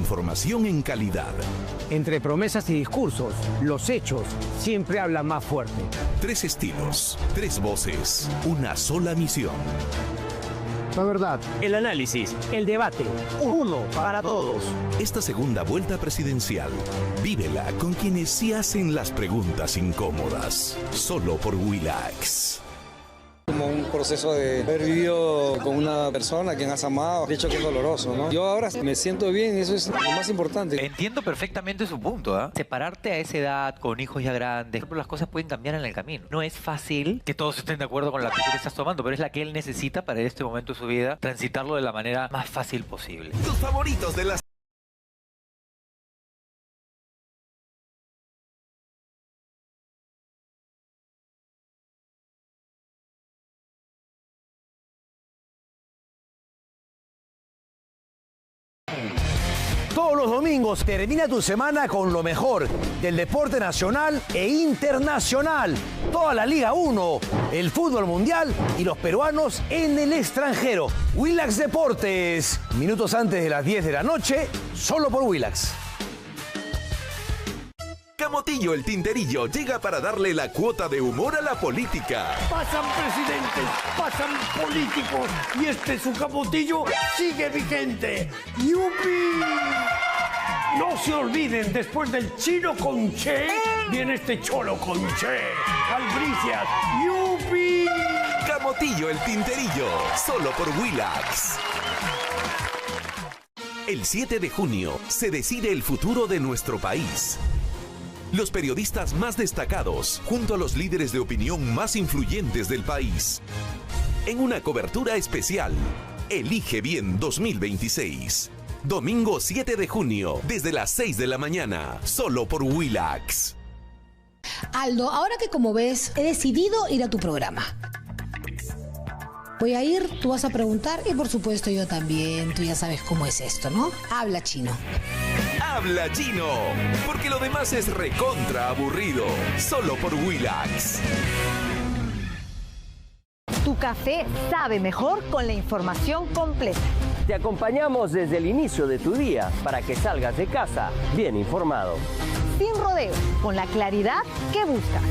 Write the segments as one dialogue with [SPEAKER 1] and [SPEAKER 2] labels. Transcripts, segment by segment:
[SPEAKER 1] información en calidad.
[SPEAKER 2] Entre promesas y discursos, los hechos siempre hablan más fuerte.
[SPEAKER 1] 3 estilos, 3 voces, una sola misión.
[SPEAKER 2] La verdad, el análisis, el debate, uno para todos.
[SPEAKER 1] Esta segunda vuelta presidencial, vívela con quienes sí hacen las preguntas incómodas. Solo por Willax.
[SPEAKER 3] Como un proceso de haber vivido con una persona a quien has amado, de hecho que es doloroso, ¿no? Yo ahora me siento bien y eso es lo más importante.
[SPEAKER 4] Entiendo perfectamente su punto, ¿eh? Separarte a esa edad, con hijos ya grandes, las cosas pueden cambiar en el camino. No es fácil que todos estén de acuerdo con la actitud que estás tomando, pero es la que él necesita para en este momento de su vida transitarlo de la manera más fácil posible.
[SPEAKER 1] Tus favoritos de las...
[SPEAKER 2] Todos los domingos termina tu semana con lo mejor del deporte nacional e internacional. Toda la Liga 1, el fútbol mundial y los peruanos en el extranjero. Willax Deportes, minutos antes de las 10 de la noche, solo por Willax.
[SPEAKER 1] Camotillo el Tinterillo llega para darle la cuota de humor a la política.
[SPEAKER 5] Pasan presidentes, pasan políticos y este su Camotillo sigue vigente. ¡Yupi! No se olviden, después del chino con Che, viene este cholo con Che. Albricias, ¡yupi!
[SPEAKER 1] Camotillo el Tinterillo, solo por Willax. El 7 de junio se decide el futuro de nuestro país. Los periodistas más destacados, junto a los líderes de opinión más influyentes del país. En una cobertura especial, Elige Bien 2026. Domingo 7 de junio, desde las 6 de la mañana, solo por Willax.
[SPEAKER 6] Aldo, ahora que como ves, he decidido ir a tu programa. Voy a ir, tú vas a preguntar y por supuesto yo también. Tú ya sabes cómo es esto, ¿no? Habla chino.
[SPEAKER 1] Habla chino, porque lo demás es recontra aburrido, solo por Willax.
[SPEAKER 7] Tu café sabe mejor con la información completa.
[SPEAKER 8] Te acompañamos desde el inicio de tu día para que salgas de casa bien informado.
[SPEAKER 7] Sin rodeos, con la claridad que buscas.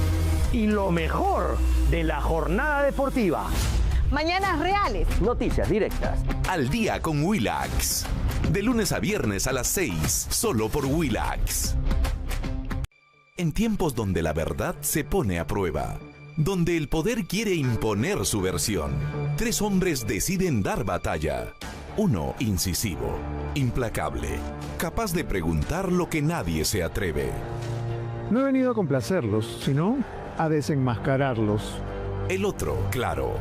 [SPEAKER 2] Y lo mejor de la jornada deportiva.
[SPEAKER 7] Mañanas reales.
[SPEAKER 8] Noticias directas.
[SPEAKER 1] Al día con Willax. De lunes a viernes a las 6, solo por Willax. En tiempos donde la verdad se pone a prueba, donde el poder quiere imponer su versión, 3 hombres deciden dar batalla. Uno incisivo, implacable, capaz de preguntar lo que nadie se atreve.
[SPEAKER 9] No he venido a complacerlos, sino a desenmascararlos.
[SPEAKER 1] El otro, claro,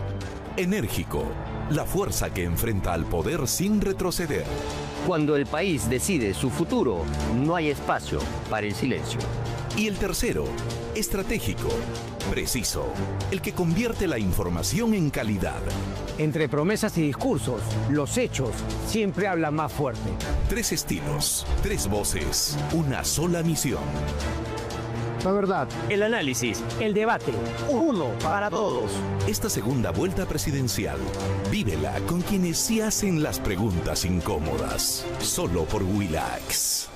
[SPEAKER 1] enérgico, la fuerza que enfrenta al poder sin retroceder.
[SPEAKER 8] Cuando el país decide su futuro, no hay espacio para el silencio.
[SPEAKER 1] Y el tercero, estratégico, preciso, el que convierte la información en calidad.
[SPEAKER 2] Entre promesas y discursos, los hechos siempre hablan más fuerte.
[SPEAKER 1] 3 estilos, 3 voces, una sola misión.
[SPEAKER 9] La verdad,
[SPEAKER 2] El análisis, el debate, uno para todos.
[SPEAKER 1] Esta segunda vuelta presidencial, vívela con quienes sí hacen las preguntas incómodas. Solo por Willax.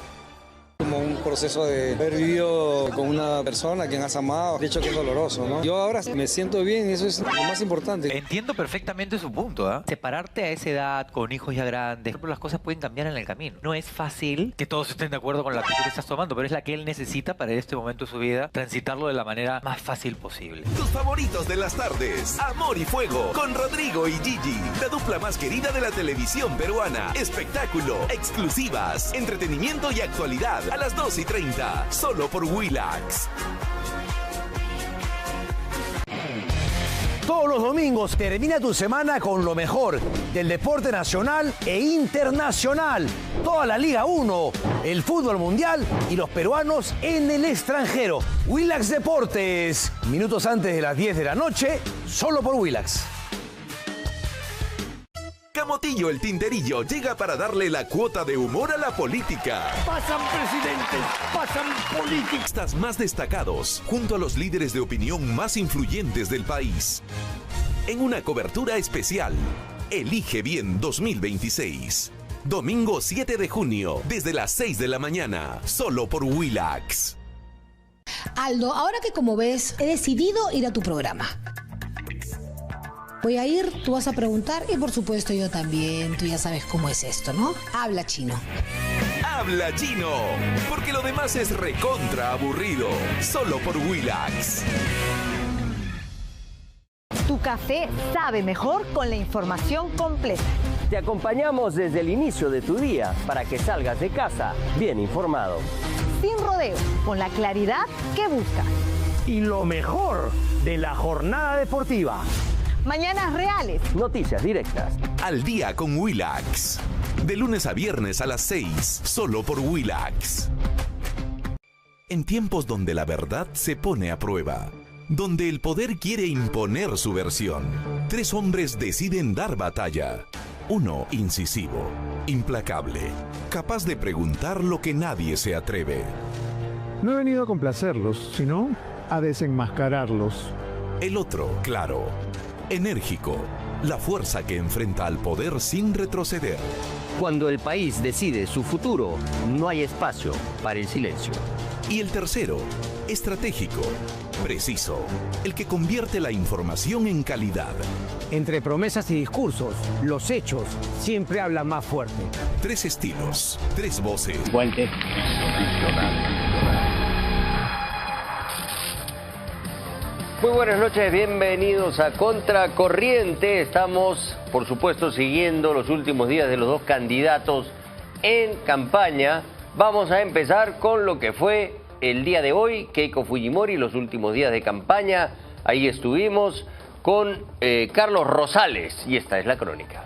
[SPEAKER 3] Como un proceso de haber vivido con una persona a quien has amado, de hecho que es doloroso, ¿no? Yo ahora me siento bien y eso es lo más importante.
[SPEAKER 4] Entiendo perfectamente su punto, ¿eh? Separarte a esa edad, con hijos ya grandes, las cosas pueden cambiar en el camino. No es fácil que todos estén de acuerdo con la actitud que estás tomando, pero es la que él necesita para en este momento de su vida transitarlo de la manera más fácil posible.
[SPEAKER 1] Tus favoritos de las tardes, Amor y Fuego, con Rodrigo y Gigi, la dupla más querida de la televisión peruana. Espectáculo, exclusivas, entretenimiento y actualidad. A las 2:30, solo por Willax.
[SPEAKER 2] Todos los domingos termina tu semana con lo mejor del deporte nacional e internacional. Toda la Liga 1, el fútbol mundial y los peruanos en el extranjero. Willax Deportes, minutos antes de las 10 de la noche, solo por Willax.
[SPEAKER 1] Camotillo el Tinterillo llega para darle la cuota de humor a la política.
[SPEAKER 5] Pasan presidentes, pasan políticos.
[SPEAKER 1] Estás más destacados, junto a los líderes de opinión más influyentes del país. En una cobertura especial, Elige Bien 2026. Domingo 7 de junio, desde las 6 de la mañana, solo por Willax.
[SPEAKER 6] Aldo, ahora que como ves, he decidido ir a tu programa. Voy a ir, tú vas a preguntar y por supuesto yo también. Tú ya sabes cómo es esto, ¿no? Habla chino.
[SPEAKER 1] Habla chino, porque lo demás es recontra aburrido, solo por Willax.
[SPEAKER 7] Tu café sabe mejor con la información completa.
[SPEAKER 8] Te acompañamos desde el inicio de tu día para que salgas de casa bien informado.
[SPEAKER 7] Sin rodeos, con la claridad que buscas.
[SPEAKER 2] Y lo mejor de la jornada deportiva.
[SPEAKER 7] Mañanas reales.
[SPEAKER 8] Noticias directas.
[SPEAKER 1] Al día con Willax. De lunes a viernes a las 6, solo por Willax. En tiempos donde la verdad se pone a prueba, donde el poder quiere imponer su versión, 3 hombres deciden dar batalla. Uno incisivo, implacable, capaz de preguntar lo que nadie se atreve.
[SPEAKER 9] No he venido a complacerlos, sino a desenmascararlos.
[SPEAKER 1] El otro, claro, enérgico, la fuerza que enfrenta al poder sin retroceder.
[SPEAKER 8] Cuando el país decide su futuro, no hay espacio para el silencio.
[SPEAKER 1] Y el tercero, estratégico, preciso, el que convierte la información en calidad.
[SPEAKER 2] Entre promesas y discursos, los hechos siempre hablan más fuerte.
[SPEAKER 1] 3 estilos, 3 voces.
[SPEAKER 2] Fuente.
[SPEAKER 8] Muy buenas noches, bienvenidos a Contracorriente. Estamos, por supuesto, siguiendo los últimos días de los 2 candidatos en campaña. Vamos a empezar con lo que fue el día de hoy, Keiko Fujimori, los últimos días de campaña. Ahí estuvimos con Carlos Rosales y esta es la crónica.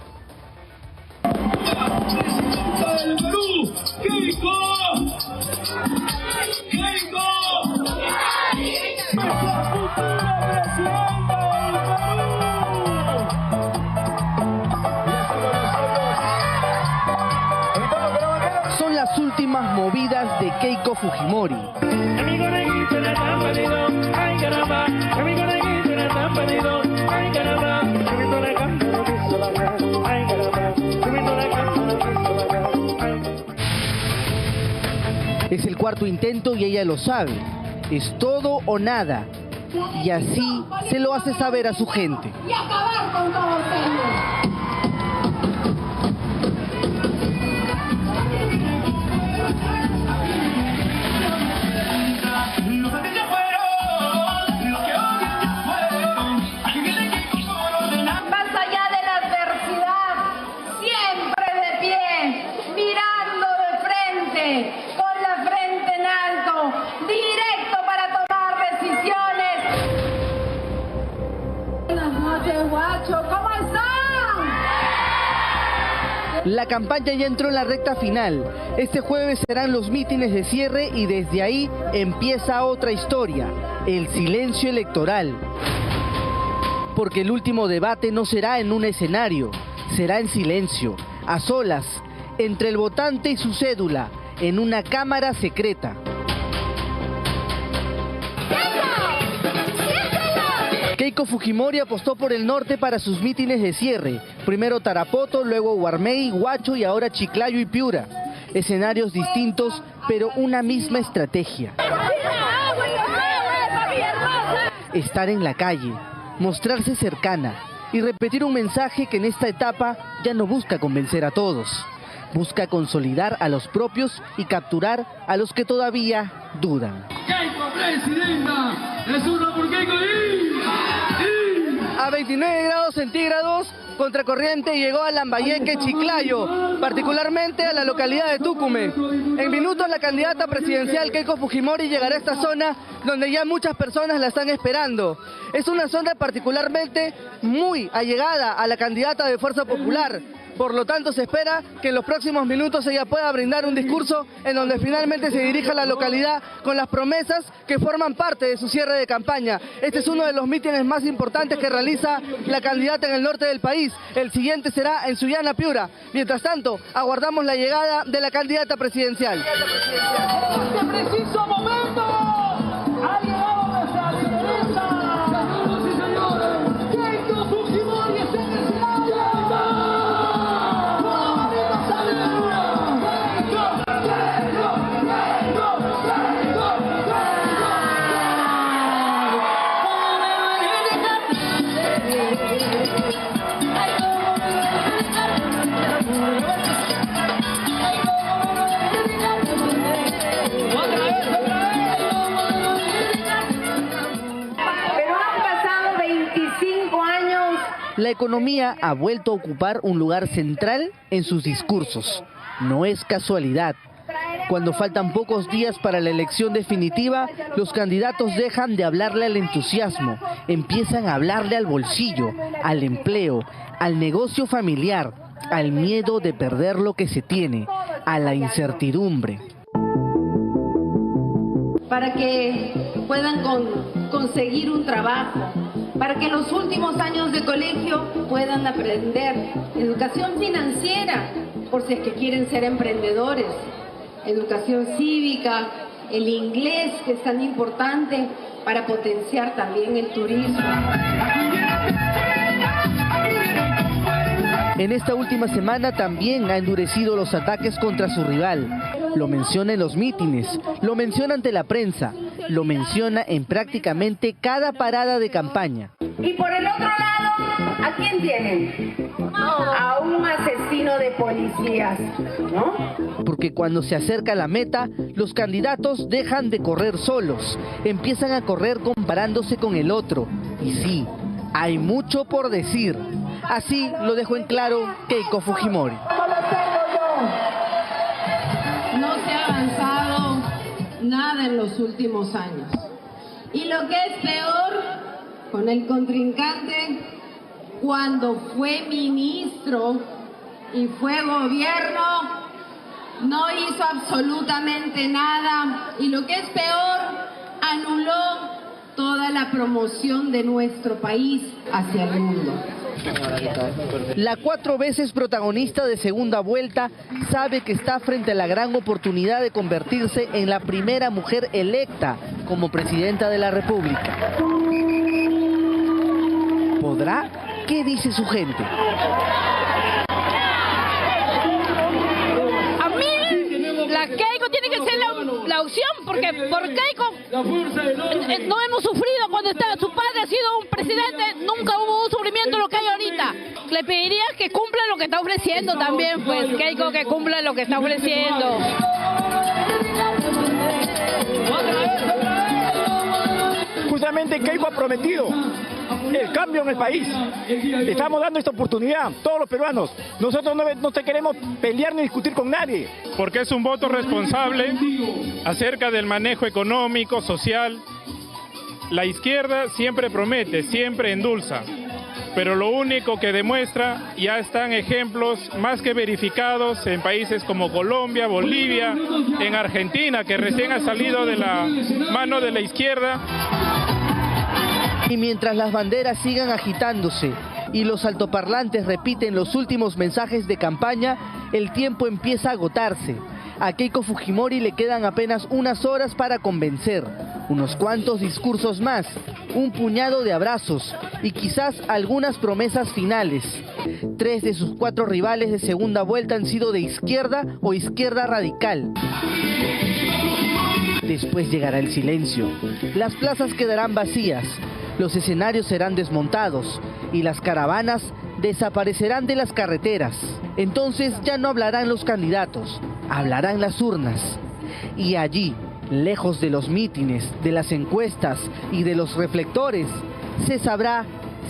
[SPEAKER 10] Son las últimas movidas de Keiko Fujimori. Es el 4º intento y ella lo sabe. Es todo o nada. Y así se lo hace saber a su gente.
[SPEAKER 11] Y acabar con todos ellos.
[SPEAKER 10] La campaña ya entró en la recta final. Este jueves serán los mítines de cierre y desde ahí empieza otra historia, el silencio electoral. Porque el último debate no será en un escenario, será en silencio, a solas, entre el votante y su cédula, en una cámara secreta. Keiko Fujimori apostó por el norte para sus mítines de cierre. Primero Tarapoto, luego Guarmey, Huacho y ahora Chiclayo y Piura. Escenarios distintos, pero una misma estrategia. Estar en la calle, mostrarse cercana y repetir un mensaje que en esta etapa ya no busca convencer a todos. Busca consolidar a los propios y capturar a los que todavía dudan.
[SPEAKER 11] ¡Keiko presidenta! ¡Es una por Keiko!
[SPEAKER 10] A 29 grados centígrados, Contracorriente llegó a Lambayeque, Chiclayo, particularmente a la localidad de Tucumé. En minutos la candidata presidencial Keiko Fujimori llegará a esta zona donde ya muchas personas la están esperando. Es una zona particularmente muy allegada a la candidata de Fuerza Popular. Por lo tanto, se espera que en los próximos minutos ella pueda brindar un discurso en donde finalmente se dirija a la localidad con las promesas que forman parte de su cierre de campaña. Este es uno de los mítines más importantes que realiza la candidata en el norte del país. El siguiente será en Sullana, Piura. Mientras tanto, aguardamos la llegada de la candidata presidencial.
[SPEAKER 11] ¡En este preciso momento ha llegado nuestra lideresa! ¡Señoras y señores! ¡Keiko Fujimori está en el escenario! ¡Vamos!
[SPEAKER 10] La economía ha vuelto a ocupar un lugar central en sus discursos. No es casualidad. Cuando faltan pocos días para la elección definitiva, los candidatos dejan de hablarle al entusiasmo, empiezan a hablarle al bolsillo, al empleo, al negocio familiar, al miedo de perder lo que se tiene, a la incertidumbre.
[SPEAKER 12] Para que puedan conseguir un trabajo, para que en los últimos años de colegio puedan aprender educación financiera, por si es que quieren ser emprendedores, educación cívica, el inglés, que es tan importante para potenciar también el turismo.
[SPEAKER 10] En esta última semana también ha endurecido los ataques contra su rival. Lo menciona en los mítines, lo menciona ante la prensa, lo menciona en prácticamente cada parada de campaña.
[SPEAKER 12] Y por el otro lado, ¿a quién tienen? A un asesino de policías, ¿no?
[SPEAKER 10] Porque cuando se acerca la meta, los candidatos dejan de correr solos, empiezan a correr comparándose con el otro. Y sí, hay mucho por decir. Así lo dejó en claro Keiko Fujimori.
[SPEAKER 12] No se ha avanzado nada en los últimos años. Y lo que es peor, con el contrincante, cuando fue ministro y fue gobierno, no hizo absolutamente nada. Y lo que es peor, anuló toda la promoción de nuestro país hacia el mundo.
[SPEAKER 10] La 4 veces protagonista de segunda vuelta sabe que está frente a la gran oportunidad de convertirse en la primera mujer electa como presidenta de la República. ¿Podrá? ¿Qué dice su gente?
[SPEAKER 13] A mí, la Keiko tiene que ser la opción, porque por Keiko no hemos sufrido cuando su padre ha sido un presidente, nunca hubo un sufrimiento lo que hay ahorita. Le pediría que cumpla lo que está ofreciendo también, pues Keiko, que cumpla lo que está ofreciendo.
[SPEAKER 14] Justamente Keiko ha prometido el cambio en el país. Estamos dando esta oportunidad, todos los peruanos. Nosotros no te queremos pelear ni discutir con nadie.
[SPEAKER 15] Porque es un voto responsable acerca del manejo económico, social. La izquierda siempre promete, siempre endulza. Pero lo único que demuestra, ya están ejemplos más que verificados en países como Colombia, Bolivia, en Argentina, que recién ha salido de la mano de la izquierda.
[SPEAKER 10] Y mientras las banderas sigan agitándose y los altoparlantes repiten los últimos mensajes de campaña, el tiempo empieza a agotarse. A Keiko Fujimori le quedan apenas unas horas para convencer, unos cuantos discursos más, un puñado de abrazos y quizás algunas promesas finales. 3 de sus 4 rivales de segunda vuelta han sido de izquierda o izquierda radical. Después llegará el silencio. Las plazas quedarán vacías, los escenarios serán desmontados y las caravanas desaparecerán de las carreteras. Entonces ya no hablarán los candidatos, hablarán las urnas. Y allí, lejos de los mítines, de las encuestas y de los reflectores, se sabrá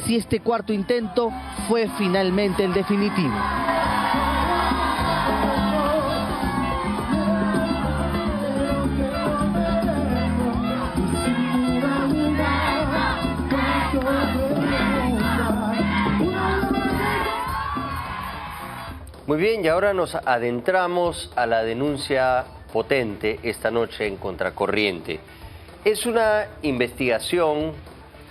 [SPEAKER 10] si este cuarto intento fue finalmente el definitivo.
[SPEAKER 8] Muy bien, y ahora nos adentramos a la denuncia potente esta noche en Contracorriente. Es una investigación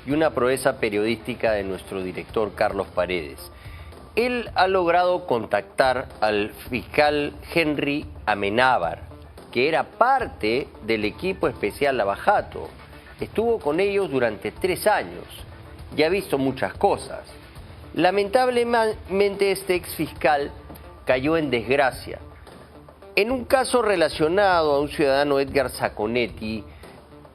[SPEAKER 8] y una proeza periodística de nuestro director Carlos Paredes. Él ha logrado contactar al fiscal Henry Amenábar, que era parte del equipo especial Lavajato. Estuvo con ellos durante 3 años y ha visto muchas cosas. Lamentablemente este exfiscal cayó en desgracia. En un caso relacionado a un ciudadano, Edgar Saconetti,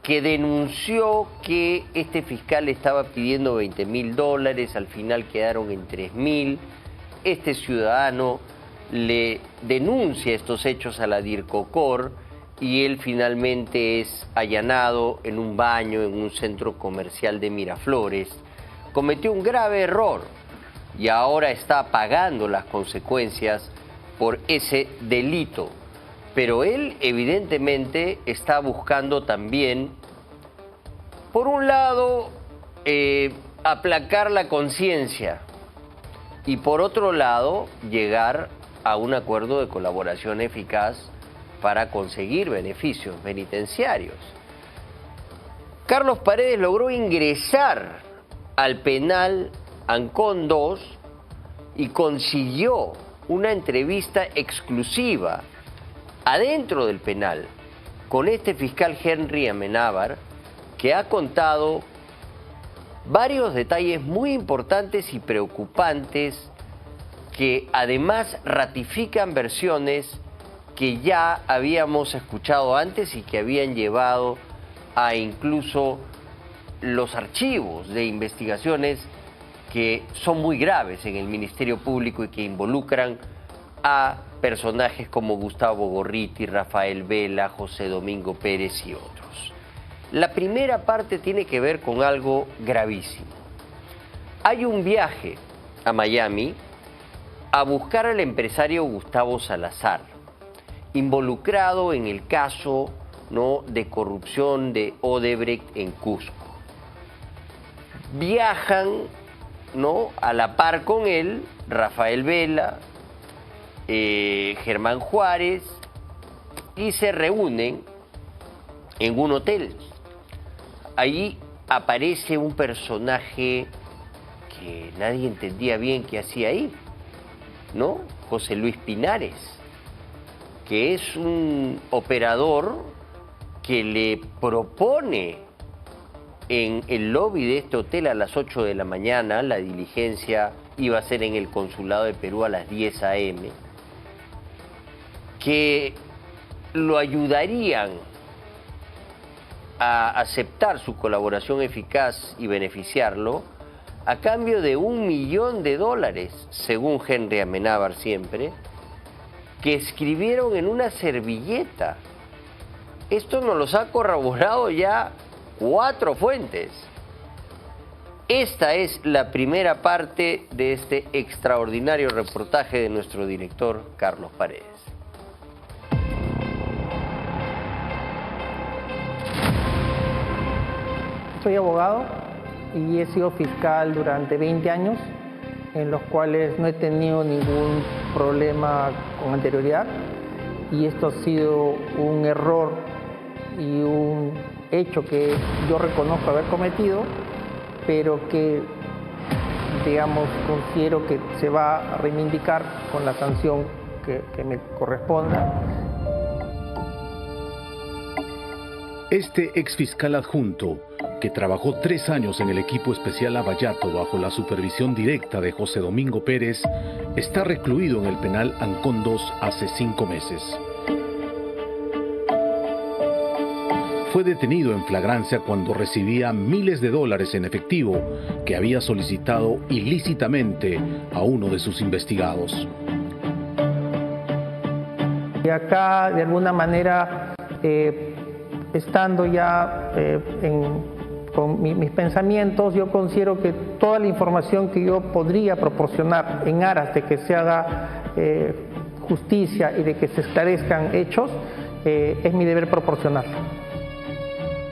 [SPEAKER 8] que denunció que este fiscal estaba pidiendo $20.000, al final quedaron en 3.000. Este ciudadano le denuncia estos hechos a la DIRCOCOR y él finalmente es allanado en un baño en un centro comercial de Miraflores. Cometió un grave error. y ahora está pagando las consecuencias por ese delito. Pero él evidentemente está buscando también, por un lado, aplacar la conciencia y por otro lado, llegar a un acuerdo de colaboración eficaz para conseguir beneficios penitenciarios. Carlos Paredes logró ingresar al penal Ancón 2 y consiguió una entrevista exclusiva adentro del penal con este fiscal Henry Amenábar, que ha contado varios detalles muy importantes y preocupantes que además ratifican versiones que ya habíamos escuchado antes y que habían llevado a incluso los archivos de investigaciones que son muy graves en el Ministerio Público y que involucran a personajes como Gustavo Gorriti, Rafael Vela, José Domingo Pérez y otros. La primera parte tiene que ver con algo gravísimo. Hay un viaje a Miami a buscar al empresario Gustavo Salazar, involucrado en el caso, ¿no?, de corrupción de Odebrecht en Cusco. Viajan, ¿no?, a la par con él Rafael Vela, Germán Juárez, y se reúnen en un hotel. Allí aparece un personaje que nadie entendía bien qué hacía ahí, ¿no? José Luis Pinares, que es un operador que le propone en el lobby de este hotel a las 8 de la mañana, la diligencia iba a ser en el Consulado de Perú a las 10 a.m., que lo ayudarían a aceptar su colaboración eficaz y beneficiarlo a cambio de $1 millón, según Henry Amenábar siempre, que escribieron en una servilleta. Esto nos los ha corroborado ya 4 fuentes. Esta es la primera parte de este extraordinario reportaje de nuestro director Carlos Paredes.
[SPEAKER 16] Soy abogado y he sido fiscal durante 20 años, en los cuales no he tenido ningún problema con anterioridad, y esto ha sido un error y un hecho que yo reconozco haber cometido, pero que, digamos, considero que se va a reivindicar con la sanción que me corresponda.
[SPEAKER 17] Este exfiscal adjunto, que trabajó 3 años en el equipo especial Lavallato bajo la supervisión directa de José Domingo Pérez, está recluido en el penal Ancón 2 hace 5 meses. Fue detenido en flagrancia cuando recibía miles de dólares en efectivo que había solicitado ilícitamente a uno de sus investigados.
[SPEAKER 16] Y acá, de alguna manera, estando ya con mis pensamientos, yo considero que toda la información que yo podría proporcionar en aras de que se haga justicia y de que se esclarezcan hechos, es mi deber proporcionarla.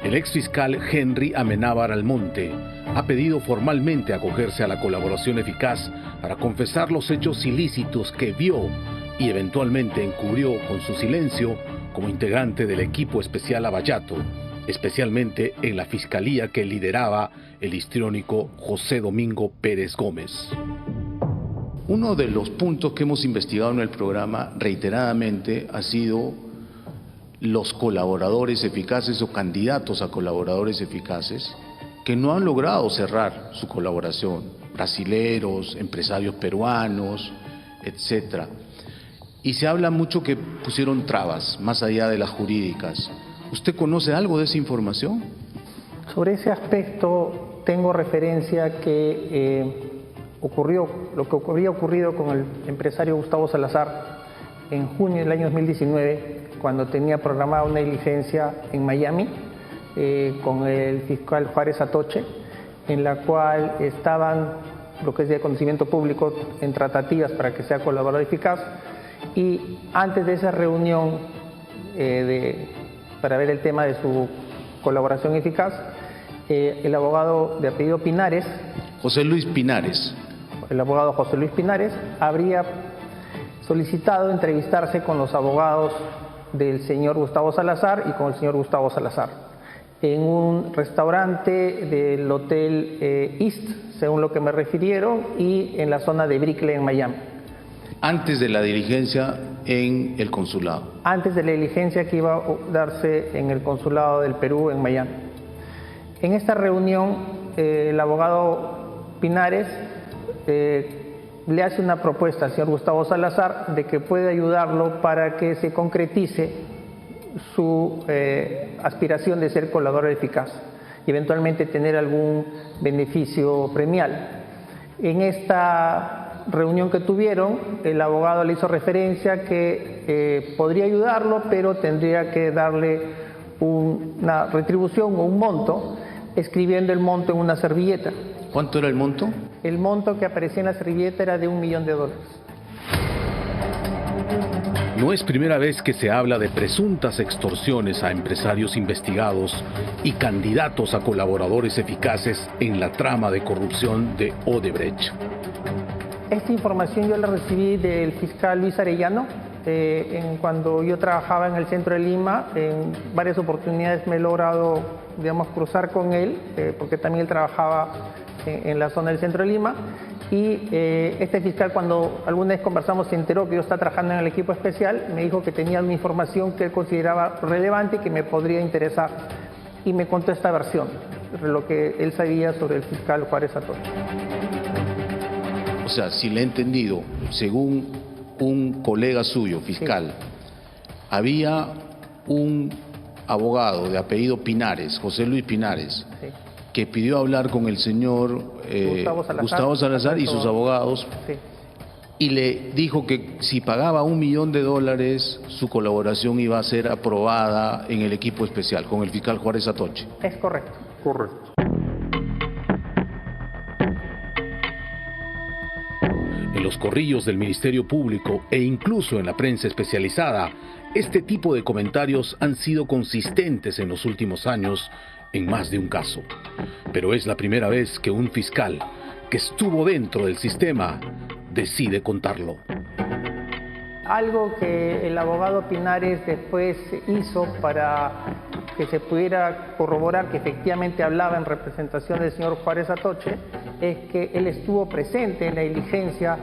[SPEAKER 17] El exfiscal Henry Amenábar Almonte ha pedido formalmente acogerse a la colaboración eficaz para confesar los hechos ilícitos que vio y eventualmente encubrió con su silencio como integrante del equipo especial Lavallato, especialmente en la fiscalía que lideraba el histriónico José Domingo Pérez Gómez.
[SPEAKER 18] Uno de los puntos que hemos investigado en el programa reiteradamente ha sido los colaboradores eficaces o candidatos a colaboradores eficaces que no han logrado cerrar su colaboración, brasileros, empresarios peruanos, etc. Y se habla mucho que pusieron trabas, más allá de las jurídicas. ¿Usted conoce algo de esa información?
[SPEAKER 16] Sobre ese aspecto tengo referencia que lo que había ocurrido con el empresario Gustavo Salazar en junio del año 2019, cuando tenía programada una diligencia en Miami con el fiscal Juárez Atoche, en la cual estaban lo que es de conocimiento público en tratativas para que sea colaborador eficaz. Y antes de esa reunión para ver el tema de su colaboración eficaz, el abogado de apellido Pinares,
[SPEAKER 18] José Luis Pinares,
[SPEAKER 16] el abogado José Luis Pinares, habría solicitado entrevistarse con los abogados del señor Gustavo Salazar y con el señor Gustavo Salazar en un restaurante del Hotel East, según lo que me refirieron, y en la zona de Brickell en Miami.
[SPEAKER 18] Antes de la diligencia en el consulado.
[SPEAKER 16] Antes de la diligencia que iba a darse en el consulado del Perú en Miami. En esta reunión, el abogado Pinares le hace una propuesta al señor Gustavo Salazar de que puede ayudarlo para que se concretice su aspiración de ser colaborador eficaz y eventualmente tener algún beneficio premial. En esta reunión que tuvieron, el abogado le hizo referencia que podría ayudarlo, pero tendría que darle una retribución o un monto, escribiendo el monto en una servilleta.
[SPEAKER 18] ¿Cuánto era el monto?
[SPEAKER 16] El monto que aparecía en la servilleta era de $1 millón.
[SPEAKER 17] No es primera vez que se habla de presuntas extorsiones a empresarios investigados y candidatos a colaboradores eficaces en la trama de corrupción de Odebrecht.
[SPEAKER 16] Esta información yo la recibí del fiscal Luis Arellano. Cuando yo trabajaba en el centro de Lima, en varias oportunidades me he logrado, digamos, cruzar con él, porque también él trabajaba en la zona del centro de Lima. Y este fiscal, cuando alguna vez conversamos, se enteró que yo estaba trabajando en el equipo especial, me dijo que tenía una información que él consideraba relevante y que me podría interesar. Y me contó esta versión, lo que él sabía sobre el fiscal Juárez Atoche.
[SPEAKER 18] O sea, si le he entendido, según un colega suyo, fiscal, había un abogado de apellido Pinares, José Luis Pinares, que pidió hablar con el señor Gustavo Salazar y sus abogados, y le dijo que si pagaba $1 millón, su colaboración iba a ser aprobada en el equipo especial, con el fiscal Juárez Atoche.
[SPEAKER 16] Es correcto.
[SPEAKER 9] Correcto.
[SPEAKER 17] En los corrillos del Ministerio Público e incluso en la prensa especializada, este tipo de comentarios han sido consistentes en los últimos años en más de un caso. Pero es la primera vez que un fiscal que estuvo dentro del sistema decide contarlo.
[SPEAKER 16] Algo que el abogado Pinares después hizo para que se pudiera corroborar que efectivamente hablaba en representación del señor Juárez Atoche, es que él estuvo presente en la diligencia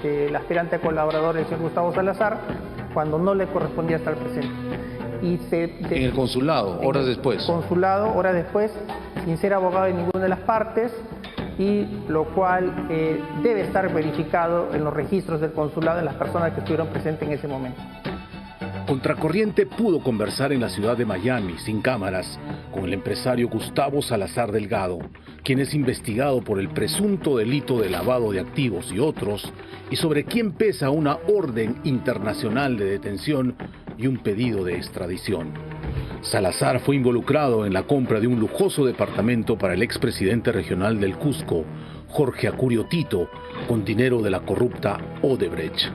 [SPEAKER 16] del aspirante colaborador del señor Gustavo Salazar cuando no le correspondía estar presente.
[SPEAKER 18] En el consulado, horas después.
[SPEAKER 16] Consulado, horas después, sin ser abogado de ninguna de las partes, y lo cual debe estar verificado en los registros del consulado de las personas que estuvieron presentes en ese momento.
[SPEAKER 17] Contracorriente pudo conversar en la ciudad de Miami, sin cámaras, con el empresario Gustavo Salazar Delgado, quien es investigado por el presunto delito de lavado de activos y otros, y sobre quien pesa una orden internacional de detención y un pedido de extradición. Salazar fue involucrado en la compra de un lujoso departamento para el expresidente regional del Cusco, Jorge Acurio Tito, con dinero de la corrupta Odebrecht.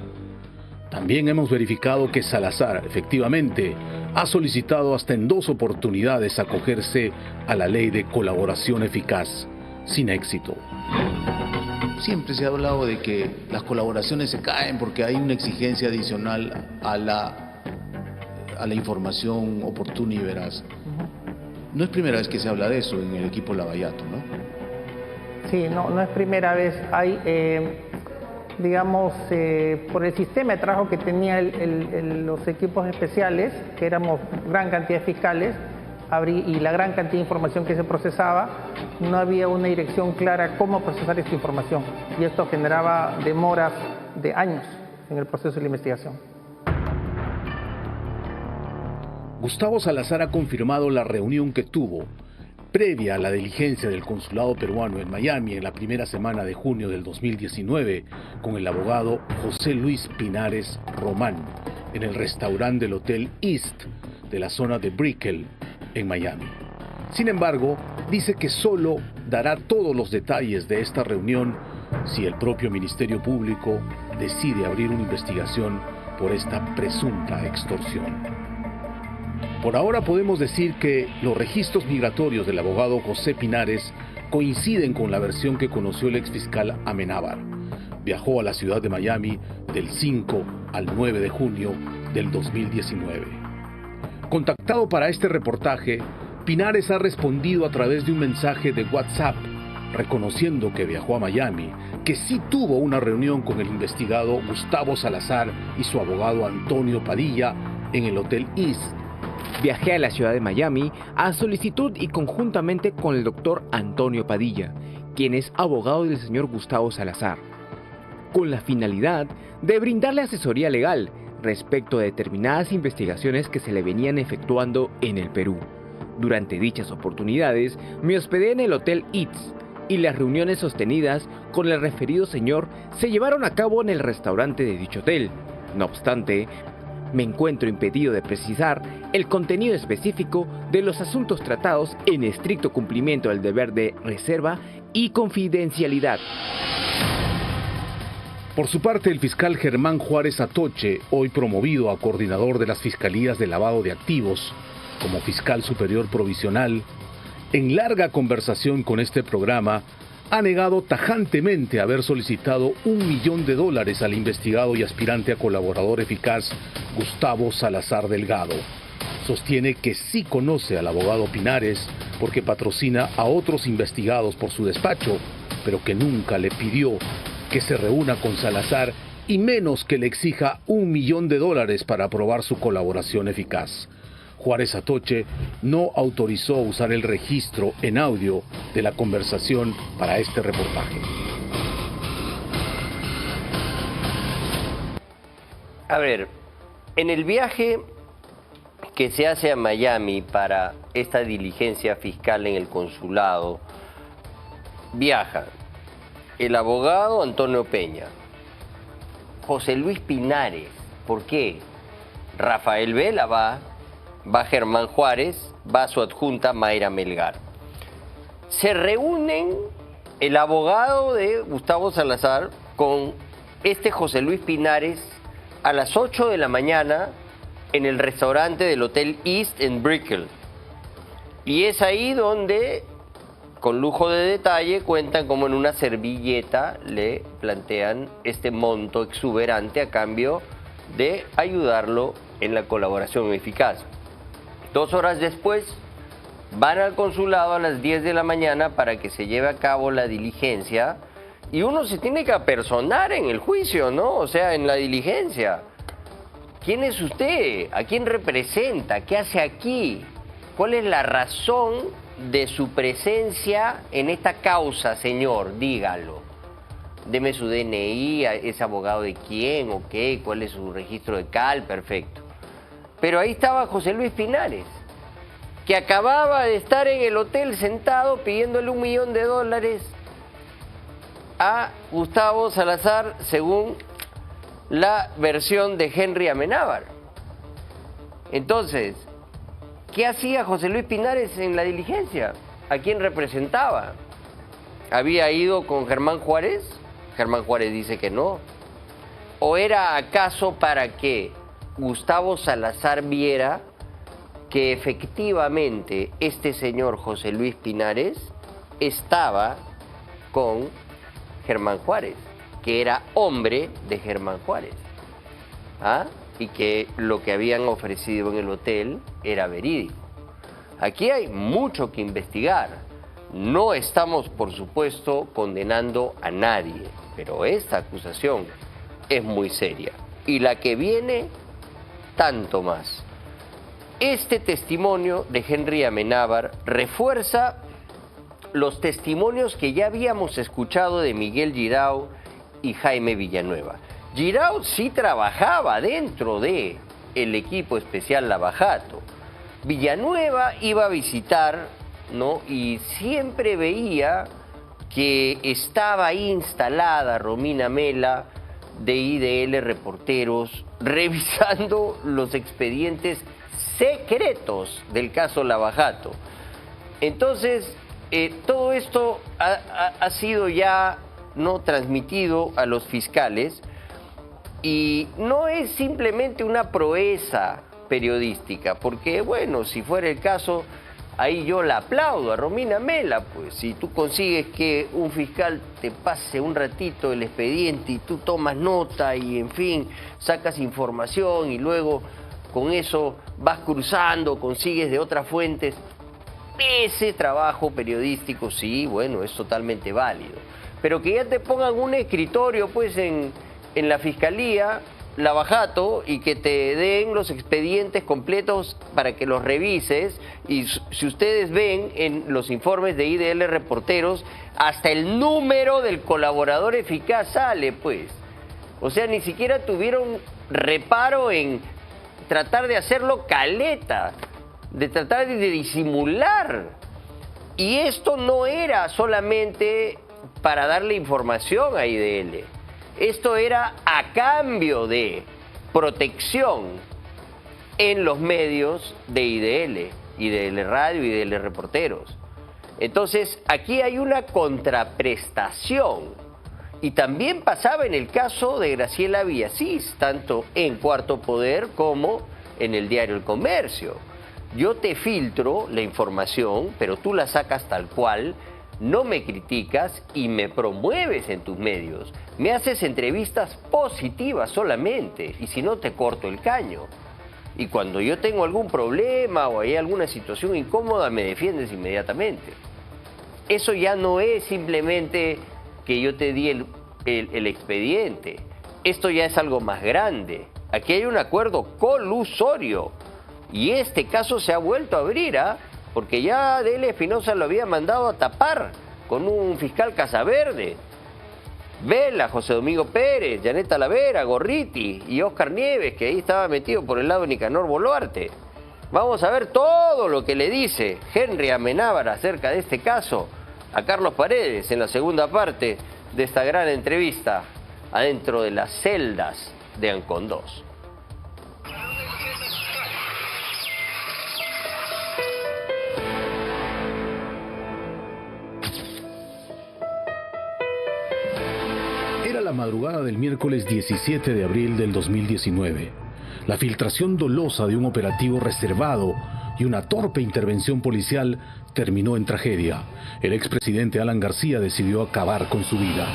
[SPEAKER 17] También hemos verificado que Salazar, efectivamente, ha solicitado hasta en 2 oportunidades acogerse a la ley de colaboración eficaz, sin éxito.
[SPEAKER 18] Siempre se ha hablado de que las colaboraciones se caen porque hay una exigencia adicional a la información oportuna y veraz. No es primera vez que se habla de eso en el equipo Lavallato, ¿no?
[SPEAKER 16] Sí, no es primera vez. Hay, digamos, por el sistema de trabajo que tenían los equipos especiales, que éramos gran cantidad de fiscales, y la gran cantidad de información que se procesaba, no había una dirección clara cómo procesar esta información. Y esto generaba demoras de años en el proceso de la investigación.
[SPEAKER 17] Gustavo Salazar ha confirmado la reunión que tuvo previa a la diligencia del consulado peruano en Miami en la primera semana de junio del 2019 con el abogado José Luis Pinares Román en el restaurante del Hotel East de la zona de Brickell en Miami. Sin embargo, dice que solo dará todos los detalles de esta reunión si el propio Ministerio Público decide abrir una investigación por esta presunta extorsión. Por ahora podemos decir que los registros migratorios del abogado José Pinares coinciden con la versión que conoció el exfiscal Amenábar. Viajó a la ciudad de Miami del 5 al 9 de junio del 2019. Contactado para este reportaje, Pinares ha respondido a través de un mensaje de WhatsApp, reconociendo que viajó a Miami, que sí tuvo una reunión con el investigado Gustavo Salazar y su abogado Antonio Padilla en el Hotel East.
[SPEAKER 19] Viajé a la ciudad de Miami a solicitud y conjuntamente con el doctor Antonio Padilla, quien es abogado del señor Gustavo Salazar, con la finalidad de brindarle asesoría legal respecto de determinadas investigaciones que se le venían efectuando en el Perú. Durante dichas oportunidades, me hospedé en el Hotel Eats y las reuniones sostenidas con el referido señor se llevaron a cabo en el restaurante de dicho hotel. No obstante, me encuentro impedido de precisar el contenido específico de los asuntos tratados en estricto cumplimiento del deber de reserva y confidencialidad.
[SPEAKER 17] Por su parte, el fiscal Germán Juárez Atoche, hoy promovido a coordinador de las Fiscalías de Lavado de Activos, como fiscal superior provisional, en larga conversación con este programa, ha negado tajantemente haber solicitado $1 millón al investigado y aspirante a colaborador eficaz Gustavo Salazar Delgado. Sostiene que sí conoce al abogado Pinares porque patrocina a otros investigados por su despacho, pero que nunca le pidió que se reúna con Salazar y menos que le exija $1 millón para aprobar su colaboración eficaz. Juárez Atoche no autorizó usar el registro en audio de la conversación para este reportaje.
[SPEAKER 8] A ver, en el viaje que se hace a Miami para esta diligencia fiscal en el consulado, viajan el abogado Antonio Peña, José Luis Pinares, ¿por qué? Rafael Vela va Germán Juárez, va su adjunta Mayra Melgar. Se reúnen el abogado de Gustavo Salazar con este José Luis Pinares a las 8 de la mañana en el restaurante del Hotel East en Brickell. Y es ahí donde, con lujo de detalle, cuentan como en una servilleta le plantean este monto exuberante a cambio de ayudarlo en la colaboración eficaz. 2 horas después, van al consulado a las 10 de la mañana para que se lleve a cabo la diligencia y uno se tiene que apersonar en el juicio, ¿no? O sea, en la diligencia. ¿Quién es usted? ¿A quién representa? ¿Qué hace aquí? ¿Cuál es la razón de su presencia en esta causa, señor? Dígalo. Deme su DNI, ¿es abogado de quién o qué? ¿Cuál es su registro de CAL? Perfecto. Pero ahí estaba José Luis Pinares, que acababa de estar en el hotel sentado pidiéndole $1 millón a Gustavo Salazar, según la versión de Henry Amenábar. Entonces, ¿qué hacía José Luis Pinares en la diligencia? ¿A quién representaba? ¿Había ido con Germán Juárez? Germán Juárez dice que no. ¿O era acaso para que Gustavo Salazar viera que efectivamente este señor José Luis Pinares estaba con Germán Juárez, que era hombre de Germán Juárez, ¿ah? Y que lo que habían ofrecido en el hotel era verídico? Aquí hay mucho que investigar. No estamos, por supuesto, condenando a nadie, pero esta acusación es muy seria. Y la que viene, tanto más. Este testimonio de Henry Amenábar refuerza los testimonios que ya habíamos escuchado de Miguel Girao y Jaime Villanueva. Girao sí trabajaba dentro de el equipo especial Lavajato. Villanueva iba a visitar, ¿no? Y siempre veía que estaba ahí instalada Romina Mela de IDL Reporteros, revisando los expedientes secretos del caso Lavajato. Entonces, todo esto ha sido ya no transmitido a los fiscales, y no es simplemente una proeza periodística, porque bueno, si fuera el caso, ahí yo la aplaudo a Romina Mela, pues si tú consigues que un fiscal te pase un ratito el expediente y tú tomas nota y en fin, sacas información y luego con eso vas cruzando, consigues de otras fuentes, ese trabajo periodístico sí, bueno, es totalmente válido. Pero que ya te pongan un escritorio pues en la fiscalía, Lavajato, y que te den los expedientes completos para que los revises, y si ustedes ven en los informes de IDL Reporteros, hasta el número del colaborador eficaz sale, pues. O sea, ni siquiera tuvieron reparo en tratar de hacerlo caleta, de tratar de disimular. Y esto no era solamente para darle información a IDL. Esto era a cambio de protección en los medios de IDL, IDL Radio, IDL Reporteros. Entonces, aquí hay una contraprestación. Y también pasaba en el caso de Graciela Villasís, tanto en Cuarto Poder como en el diario El Comercio. Yo te filtro la información, pero tú la sacas tal cual, no me criticas y me promueves en tus medios. Me haces entrevistas positivas solamente, y si no te corto el caño. Y cuando yo tengo algún problema o hay alguna situación incómoda, me defiendes inmediatamente. Eso ya no es simplemente que yo te di el expediente. Esto ya es algo más grande. Aquí hay un acuerdo colusorio. Y este caso se ha vuelto a abrir, ¿ah? Porque ya Delia Espinosa lo había mandado a tapar con un fiscal Casaverde. Vela, José Domingo Pérez, Janet Talavera, Gorriti y Oscar Nieves, que ahí estaba metido por el lado de Nicanor Boluarte. Vamos a ver todo lo que le dice Henry Amenábar acerca de este caso a Carlos Paredes en la segunda parte de esta gran entrevista adentro de las celdas de Ancon 2.
[SPEAKER 17] Era la madrugada del miércoles 17 de abril del 2019. La filtración dolosa de un operativo reservado y una torpe intervención policial terminó en tragedia. El expresidente Alan García decidió acabar con su vida.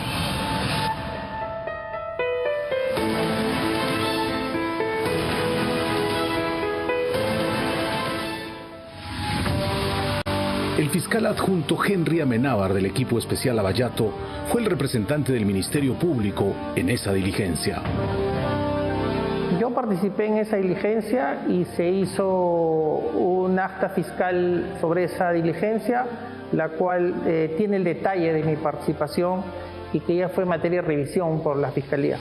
[SPEAKER 17] El fiscal adjunto Henry Amenábar del equipo especial Lavallato fue el representante del Ministerio Público en esa diligencia.
[SPEAKER 16] Yo participé en esa diligencia y se hizo un acta fiscal sobre esa diligencia, la cual tiene el detalle de mi participación y que ya fue materia de revisión por la Fiscalía.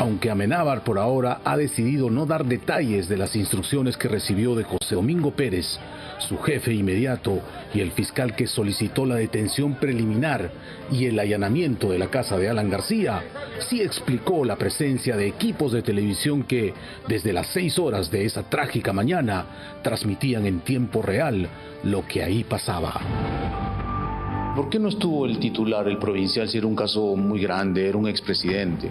[SPEAKER 17] Aunque Amenábar por ahora ha decidido no dar detalles de las instrucciones que recibió de José Domingo Pérez, su jefe inmediato y el fiscal que solicitó la detención preliminar y el allanamiento de la casa de Alan García, sí explicó la presencia de equipos de televisión que, desde las 6 horas de esa trágica mañana, transmitían en tiempo real lo que ahí pasaba.
[SPEAKER 18] ¿Por qué no estuvo el titular, el provincial, si era un caso muy grande, era un expresidente?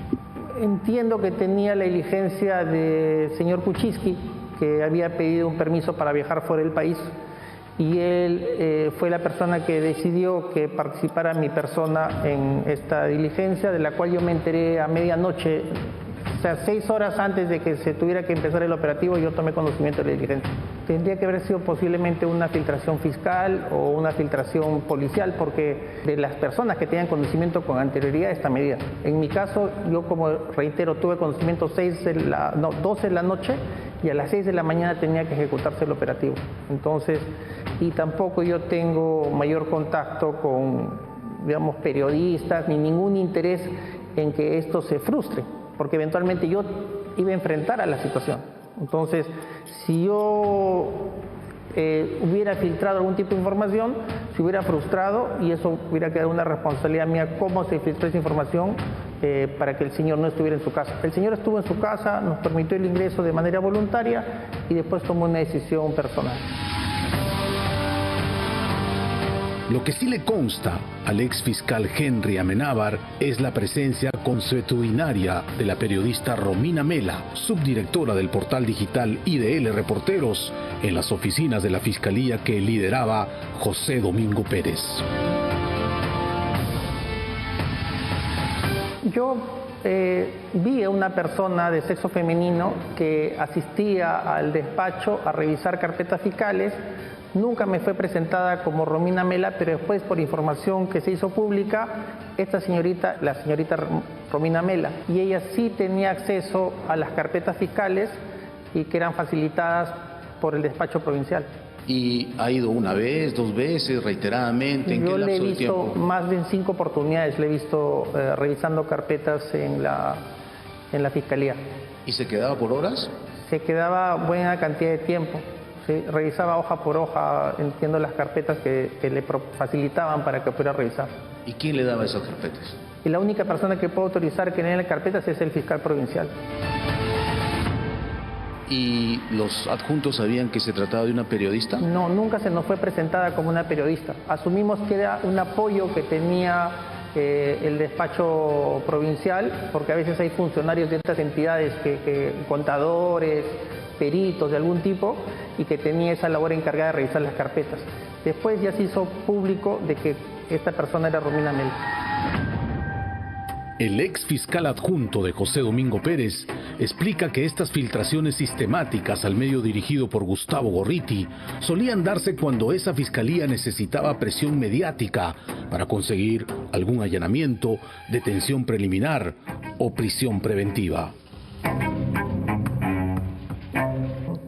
[SPEAKER 16] Entiendo que tenía la diligencia del señor Kuczynski, que había pedido un permiso para viajar fuera del país, y él fue la persona que decidió que participara mi persona en esta diligencia, de la cual yo me enteré a medianoche, o sea, 6 horas antes de que se tuviera que empezar el operativo. Yo tomé conocimiento de la diligencia. Tendría que haber sido posiblemente una filtración fiscal o una filtración policial, porque de las personas que tenían conocimiento con anterioridad a esta medida. En mi caso, yo, como reitero, tuve conocimiento 12 de la noche, y a las 6 de la mañana tenía que ejecutarse el operativo. Entonces, y tampoco yo tengo mayor contacto con, digamos, periodistas, ni ningún interés en que esto se frustre, porque eventualmente yo iba a enfrentar a la situación. Entonces, si yo hubiera filtrado algún tipo de información, se hubiera frustrado, y eso hubiera quedado una responsabilidad mía cómo se filtró esa información para que el señor no estuviera en su casa. El señor estuvo en su casa, nos permitió el ingreso de manera voluntaria y después tomó una decisión personal.
[SPEAKER 17] Lo que sí le consta al ex fiscal Henry Amenábar es la presencia consuetudinaria de la periodista Romina Mela, subdirectora del portal digital IDL Reporteros, en las oficinas de la fiscalía que lideraba José Domingo Pérez.
[SPEAKER 16] Yo vi a una persona de sexo femenino que asistía al despacho a revisar carpetas fiscales. Nunca me fue presentada como Romina Mela, pero después, por información que se hizo pública, esta señorita, la señorita Romina Mela, y ella sí tenía acceso a las carpetas fiscales y que eran facilitadas por el despacho provincial.
[SPEAKER 18] ¿Y ha ido una vez, dos veces, reiteradamente? ¿En
[SPEAKER 16] Yo
[SPEAKER 18] qué
[SPEAKER 16] le he
[SPEAKER 18] lapso de
[SPEAKER 16] visto
[SPEAKER 18] tiempo?
[SPEAKER 16] más de 5 oportunidades, le he visto revisando carpetas en la fiscalía.
[SPEAKER 18] ¿Y se quedaba por horas?
[SPEAKER 16] Se quedaba buena cantidad de tiempo. Sí, revisaba hoja por hoja, entiendo las carpetas que le facilitaban para que pudiera revisar.
[SPEAKER 18] ¿Y quién le daba esas carpetas?
[SPEAKER 16] Y la única persona que puede autorizar que le den las carpetas es el fiscal provincial.
[SPEAKER 18] ¿Y los adjuntos sabían que se trataba de una periodista?
[SPEAKER 16] No, nunca se nos fue presentada como una periodista. Asumimos que era un apoyo que tenía el despacho provincial, porque a veces hay funcionarios de estas entidades, contadores, peritos de algún tipo, y que tenía esa labor encargada de revisar las carpetas. Después ya se hizo público de que esta persona era Romina Mela.
[SPEAKER 17] El ex fiscal adjunto de José Domingo Pérez explica que estas filtraciones sistemáticas al medio dirigido por Gustavo Gorriti solían darse cuando esa fiscalía necesitaba presión mediática para conseguir algún allanamiento, detención preliminar o prisión preventiva.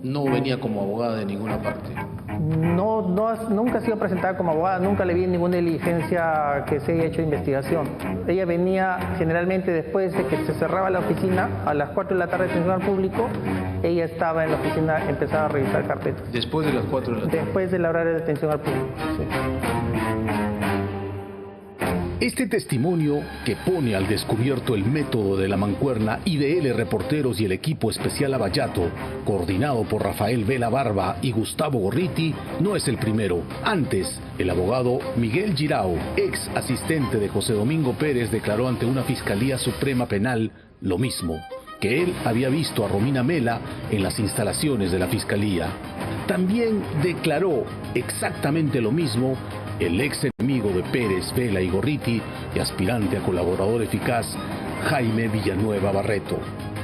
[SPEAKER 18] No venía como abogada de ninguna parte.
[SPEAKER 16] Nunca ha sido presentada como abogada, nunca le vi ninguna diligencia que se haya hecho de investigación. Ella venía generalmente después de que se cerraba la oficina, a las 4 de la tarde de atención al público, ella estaba en la oficina, empezaba a revisar carpetas.
[SPEAKER 18] ¿Después de las 4 de la tarde?
[SPEAKER 16] Después del horario de atención al público, sí.
[SPEAKER 17] Este testimonio, que pone al descubierto el método de la mancuerna IDL Reporteros y el equipo especial Abayato, coordinado por Rafael Vela Barba y Gustavo Gorriti, no es el primero. Antes, el abogado Miguel Girao, ex asistente de José Domingo Pérez, declaró ante una Fiscalía Suprema Penal lo mismo, que él había visto a Romina Mela en las instalaciones de la Fiscalía. También declaró exactamente lo mismo el ex enemigo de Pérez, Vela y Gorriti y aspirante a colaborador eficaz, Jaime Villanueva Barreto.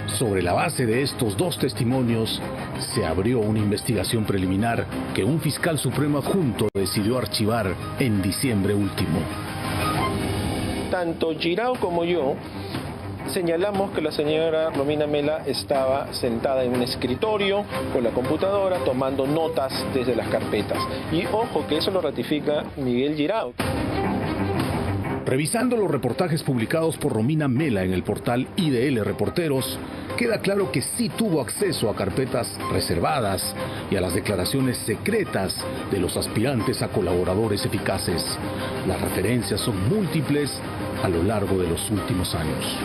[SPEAKER 17] Sobre la base de estos dos testimonios, se abrió una investigación preliminar que un fiscal supremo adjunto decidió archivar en diciembre último.
[SPEAKER 20] Tanto Girao como yo señalamos que la señora Romina Mela estaba sentada en un escritorio con la computadora tomando notas desde las carpetas. Y ojo que eso lo ratifica Miguel Girao.
[SPEAKER 17] Revisando los reportajes publicados por Romina Mela en el portal IDL Reporteros, queda claro que sí tuvo acceso a carpetas reservadas y a las declaraciones secretas de los aspirantes a colaboradores eficaces. Las referencias son múltiples a lo largo de los últimos años.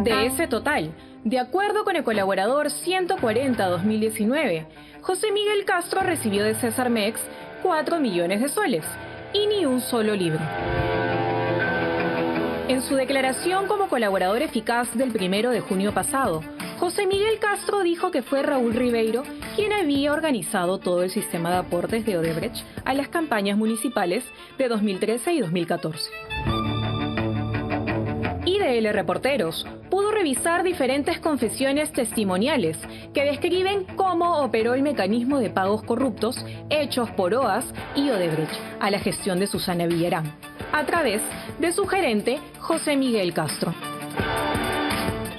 [SPEAKER 21] De ese total, de acuerdo con el colaborador 140-2019, José Miguel Castro recibió de César Mex 4 millones de soles y ni un solo libro. En su declaración como colaborador eficaz del 1 de junio pasado, José Miguel Castro dijo que fue Raúl Ribeiro quien había organizado todo el sistema de aportes de Odebrecht a las campañas municipales de 2013 y 2014. IDL Reporteros pudo revisar diferentes confesiones testimoniales que describen cómo operó el mecanismo de pagos corruptos hechos por OAS y Odebrecht a la gestión de Susana Villarán, a través de su gerente José Miguel Castro.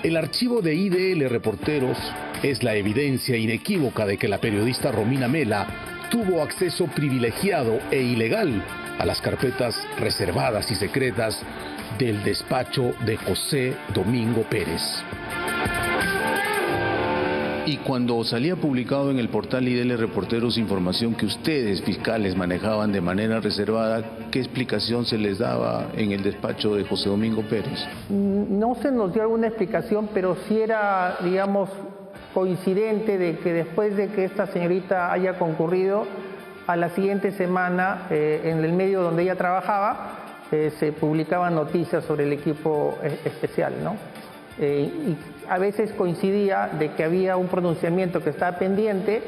[SPEAKER 17] El archivo de IDL Reporteros es la evidencia inequívoca de que la periodista Romina Mela tuvo acceso privilegiado e ilegal a las carpetas reservadas y secretas del despacho de José Domingo Pérez.
[SPEAKER 18] Y cuando salía publicado en el portal IDL Reporteros información que ustedes, fiscales, manejaban de manera reservada, ¿qué explicación se les daba en el despacho de José Domingo Pérez?
[SPEAKER 16] No se nos dio alguna explicación, pero sí era, digamos, coincidente de que después de que esta señorita haya concurrido, a la siguiente semana, en el medio donde ella trabajaba, se publicaban noticias sobre el equipo especial, ¿no? Y a veces coincidía de que había un pronunciamiento que estaba pendiente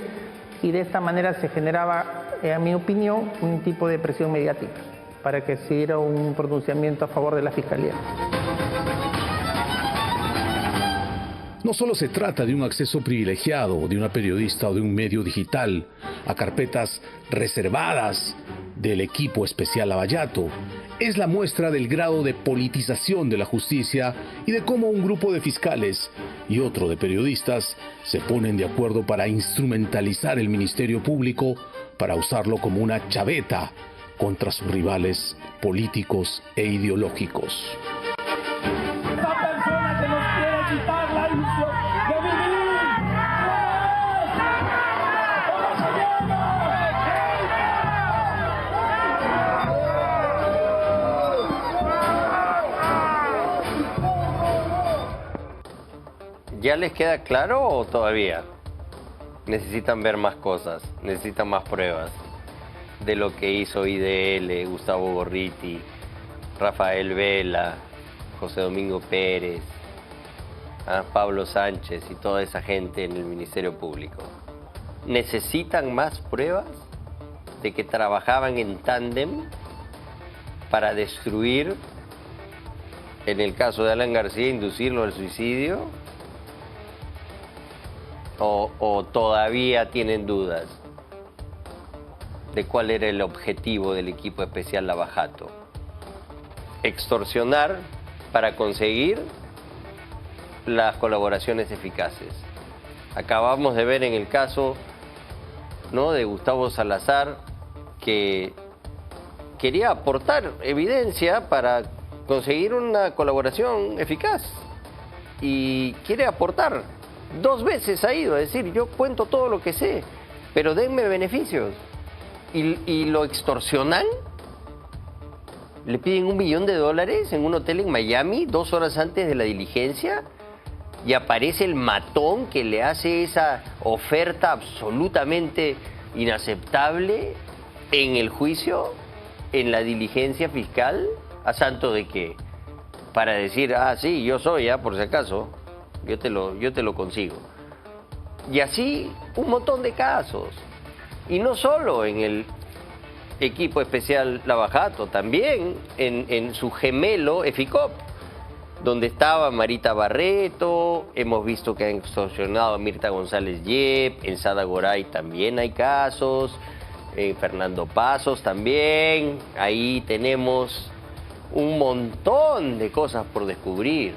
[SPEAKER 16] y de esta manera se generaba, en mi opinión, un tipo de presión mediática para que se diera un pronunciamiento a favor de la Fiscalía.
[SPEAKER 17] No solo se trata de un acceso privilegiado de una periodista o de un medio digital a carpetas reservadas del equipo especial Lavallato. Es la muestra del grado de politización de la justicia y de cómo un grupo de fiscales y otro de periodistas se ponen de acuerdo para instrumentalizar el Ministerio Público para usarlo como una chaveta contra sus rivales políticos e ideológicos.
[SPEAKER 11] Esa persona que nos quiere quitar la ilusión de vivir.
[SPEAKER 8] ¿Ya les queda claro o todavía? Necesitan ver más cosas, necesitan más pruebas de lo que hizo IDL, Gustavo Gorriti, Rafael Vela, José Domingo Pérez, Pablo Sánchez y toda esa gente en el Ministerio Público. ¿Necesitan más pruebas de que trabajaban en tándem para destruir, en el caso de Alan García, inducirlo al suicidio? ¿O todavía tienen dudas de cuál era el objetivo del equipo especial Lavallato? Extorsionar para conseguir las colaboraciones eficaces. Acabamos de ver en el caso, ¿no?, de Gustavo Salazar, que quería aportar evidencia para conseguir una colaboración eficaz y quiere aportar. 2 veces ha ido a decir, yo cuento todo lo que sé, pero denme beneficios. Y lo extorsionan, le piden $1 millón en un hotel en Miami 2 horas antes de la diligencia y aparece el matón que le hace esa oferta absolutamente inaceptable en el juicio, en la diligencia fiscal, ¿a santo de qué? Para decir, sí, yo soy, por si acaso. Yo te lo consigo. Y así un montón de casos. Y no solo en el equipo especial Lavallato, también en su gemelo Eficop, donde estaba Marita Barreto, hemos visto que han extorsionado a Mirta González Yep, en Sada Goray también hay casos, en Fernando Pasos también, ahí tenemos un montón de cosas por descubrir.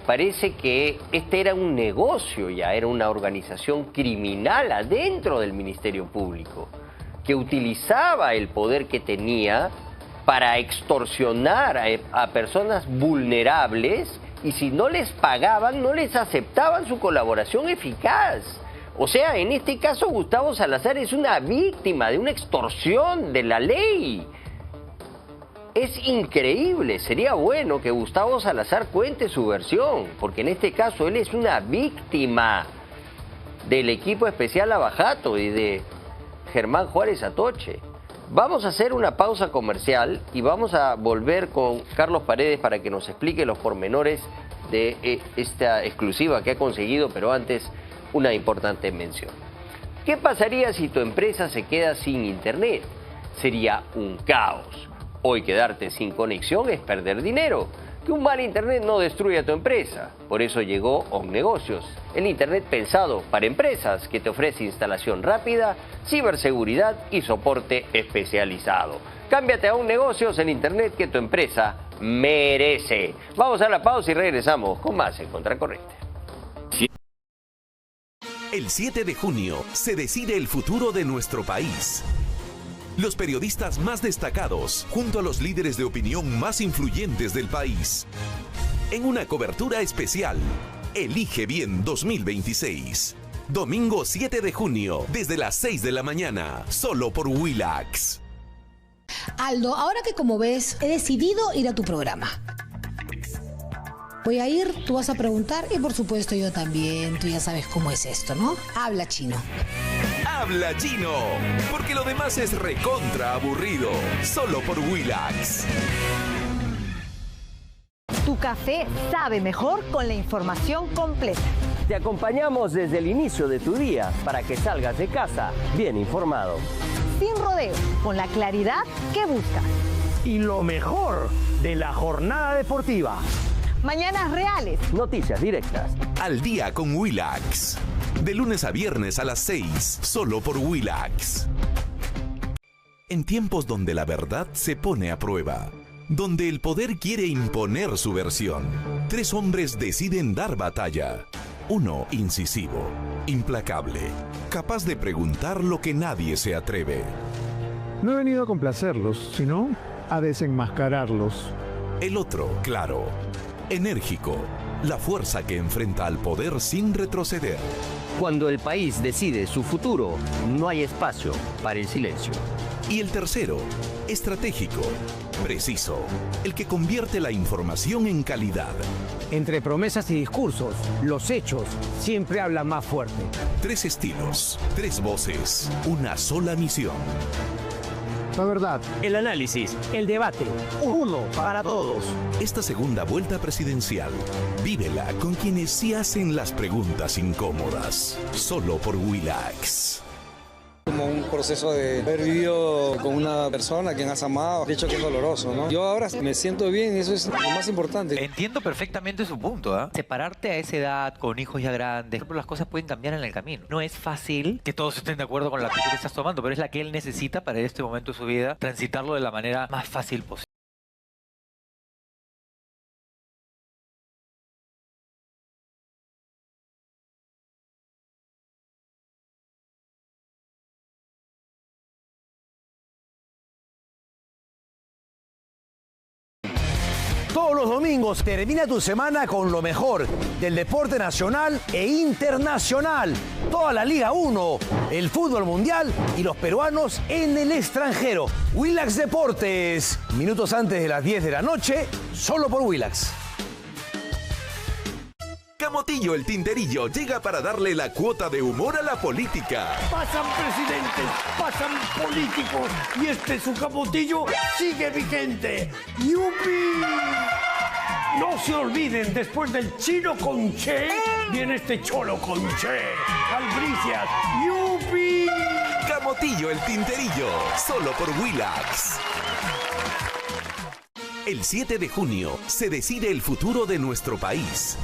[SPEAKER 8] Parece que este era un negocio ya, era una organización criminal adentro del Ministerio Público, que utilizaba el poder que tenía para extorsionar a personas vulnerables y si no les pagaban, no les aceptaban su colaboración eficaz. O sea, en este caso Gustavo Salazar es una víctima de una extorsión de la ley. Es increíble, sería bueno que Gustavo Salazar cuente su versión, porque en este caso él es una víctima del equipo especial Lavallato y de Germán Juárez Atoche. Vamos a hacer una pausa comercial y vamos a volver con Carlos Paredes para que nos explique los pormenores de esta exclusiva que ha conseguido, pero antes una importante mención. ¿Qué pasaría si tu empresa se queda sin internet? Sería un caos. Hoy quedarte sin conexión es perder dinero. Que un mal internet no destruya tu empresa. Por eso llegó OnNegocios, el internet pensado para empresas que te ofrece instalación rápida, ciberseguridad y soporte especializado. Cámbiate a OnNegocios, el internet que tu empresa merece. Vamos a la pausa y regresamos con más en Contracorriente.
[SPEAKER 1] El 7 de junio se decide el futuro de nuestro país. Los periodistas más destacados, junto a los líderes de opinión más influyentes del país. En una cobertura especial, Elige Bien 2026. Domingo 7 de junio, desde las 6 de la mañana, solo por Willax.
[SPEAKER 6] Aldo, ahora que como ves, he decidido ir a tu programa. Voy a ir, tú vas a preguntar y por supuesto yo también. Tú ya sabes cómo es esto, ¿no? Habla chino.
[SPEAKER 1] Habla Chino, porque lo demás es recontra aburrido. Solo por Willax.
[SPEAKER 7] Tu café sabe mejor con la información completa.
[SPEAKER 8] Te acompañamos desde el inicio de tu día para que salgas de casa bien informado.
[SPEAKER 7] Sin rodeos, con la claridad que buscas.
[SPEAKER 2] Y lo mejor de la jornada deportiva.
[SPEAKER 7] Mañanas reales.
[SPEAKER 8] Noticias directas.
[SPEAKER 1] Al día con Willax. De lunes a viernes a las 6, solo por Willax. En tiempos donde la verdad se pone a prueba, donde el poder quiere imponer su versión, 3 hombres deciden dar batalla. Uno incisivo, implacable, capaz de preguntar lo que nadie se atreve.
[SPEAKER 9] No he venido a complacerlos, sino a desenmascararlos.
[SPEAKER 1] El otro, claro, enérgico, la fuerza que enfrenta al poder sin retroceder.
[SPEAKER 8] Cuando el país decide su futuro, no hay espacio para el silencio.
[SPEAKER 1] Y el tercero, estratégico, preciso, el que convierte la información en calidad.
[SPEAKER 2] Entre promesas y discursos, los hechos siempre hablan más fuerte.
[SPEAKER 1] 3 estilos, 3 voces, una sola misión.
[SPEAKER 9] La verdad.
[SPEAKER 2] El análisis, el debate, uno para todos.
[SPEAKER 1] Esta segunda vuelta presidencial, vívela con quienes sí hacen las preguntas incómodas. Solo por Willax.
[SPEAKER 3] Como un proceso de haber vivido con una persona a quien has amado, de hecho que es doloroso, ¿no? Yo ahora me siento bien y eso es lo más importante.
[SPEAKER 4] Entiendo perfectamente su punto, ¿eh? Separarte a esa edad, con hijos ya grandes, pero las cosas pueden cambiar en el camino. No es fácil que todos estén de acuerdo con la actitud que estás tomando, pero es la que él necesita para este momento de su vida transitarlo de la manera más fácil posible.
[SPEAKER 2] Todos los domingos termina tu semana con lo mejor del deporte nacional e internacional. Toda la Liga 1, el fútbol mundial y los peruanos en el extranjero. Willax Deportes, minutos antes de las 10 de la noche, solo por Willax.
[SPEAKER 1] Camotillo el Tinterillo llega para darle la cuota de humor a la política.
[SPEAKER 5] Pasan presidentes, pasan políticos y este su Camotillo sigue vigente. ¡Yupi! No se olviden, después del chino con Che, viene este cholo con Che. Albricias, ¡yupi!
[SPEAKER 1] Camotillo el Tinterillo, solo por Willax. El 7 de junio se decide el futuro de nuestro país.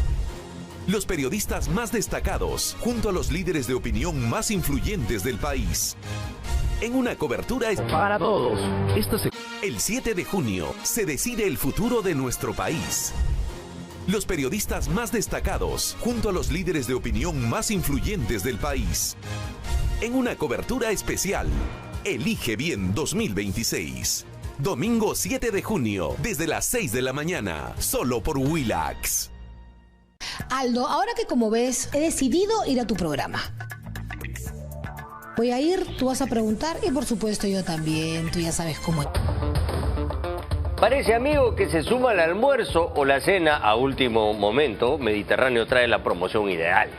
[SPEAKER 1] Los periodistas más destacados, junto a los líderes de opinión más influyentes del país. En una cobertura
[SPEAKER 2] para todos.
[SPEAKER 1] El 7 de junio se decide el futuro de nuestro país. Los periodistas más destacados, junto a los líderes de opinión más influyentes del país. En una cobertura especial, Elige Bien 2026. Domingo 7 de junio, desde las 6 de la mañana, solo por Willax.
[SPEAKER 6] Aldo, ahora que como ves, he decidido ir a tu programa. Voy a ir, tú vas a preguntar y por supuesto yo también, tú ya sabes cómo es.
[SPEAKER 8] Parece, amigo, que se suma al almuerzo o la cena a último momento. Mediterráneo trae la promoción ideal,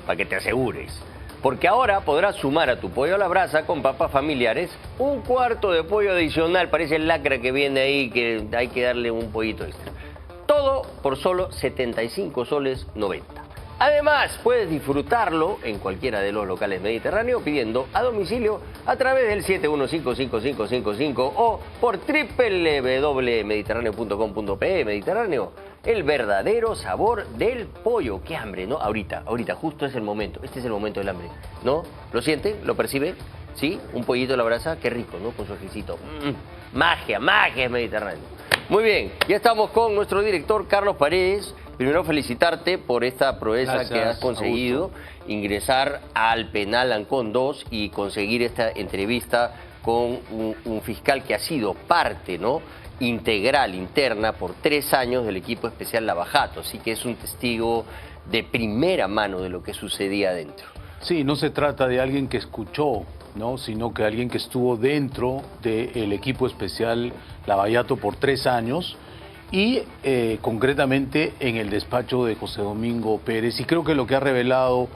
[SPEAKER 8] para que te asegures. Porque ahora podrás sumar a tu pollo a la brasa con papas familiares un cuarto de pollo adicional. Parece el lacra que viene ahí, que hay que darle un pollito extra. Todo por solo 75 soles 90. Además, puedes disfrutarlo en cualquiera de los locales Mediterráneo pidiendo a domicilio a través del 7155555 o por www.mediterráneo.com.pe. Mediterráneo, el verdadero sabor del pollo. ¡Qué hambre!, ¿no? Ahorita, justo es el momento. Este es el momento del hambre, ¿no? ¿Lo sienten? ¿Lo perciben? ¿Sí? Un pollito a la brasa, qué rico, ¿no? Con su ajicito. Magia es Mediterráneo. Muy bien, ya estamos con nuestro director Carlos Paredes. Primero felicitarte por esta proeza que has conseguido, ingresar al penal Ancón 2 y conseguir esta entrevista con un fiscal que ha sido parte, ¿no?, integral, interna, por 3 años del equipo especial Lavajato. Así que es un testigo de primera mano de lo que sucedía adentro.
[SPEAKER 18] Sí, no se trata de alguien que escuchó, ¿no?, sino que alguien que estuvo dentro del equipo especial Lavallato por 3 años y concretamente en el despacho de José Domingo Pérez. Y creo que lo que ha revelado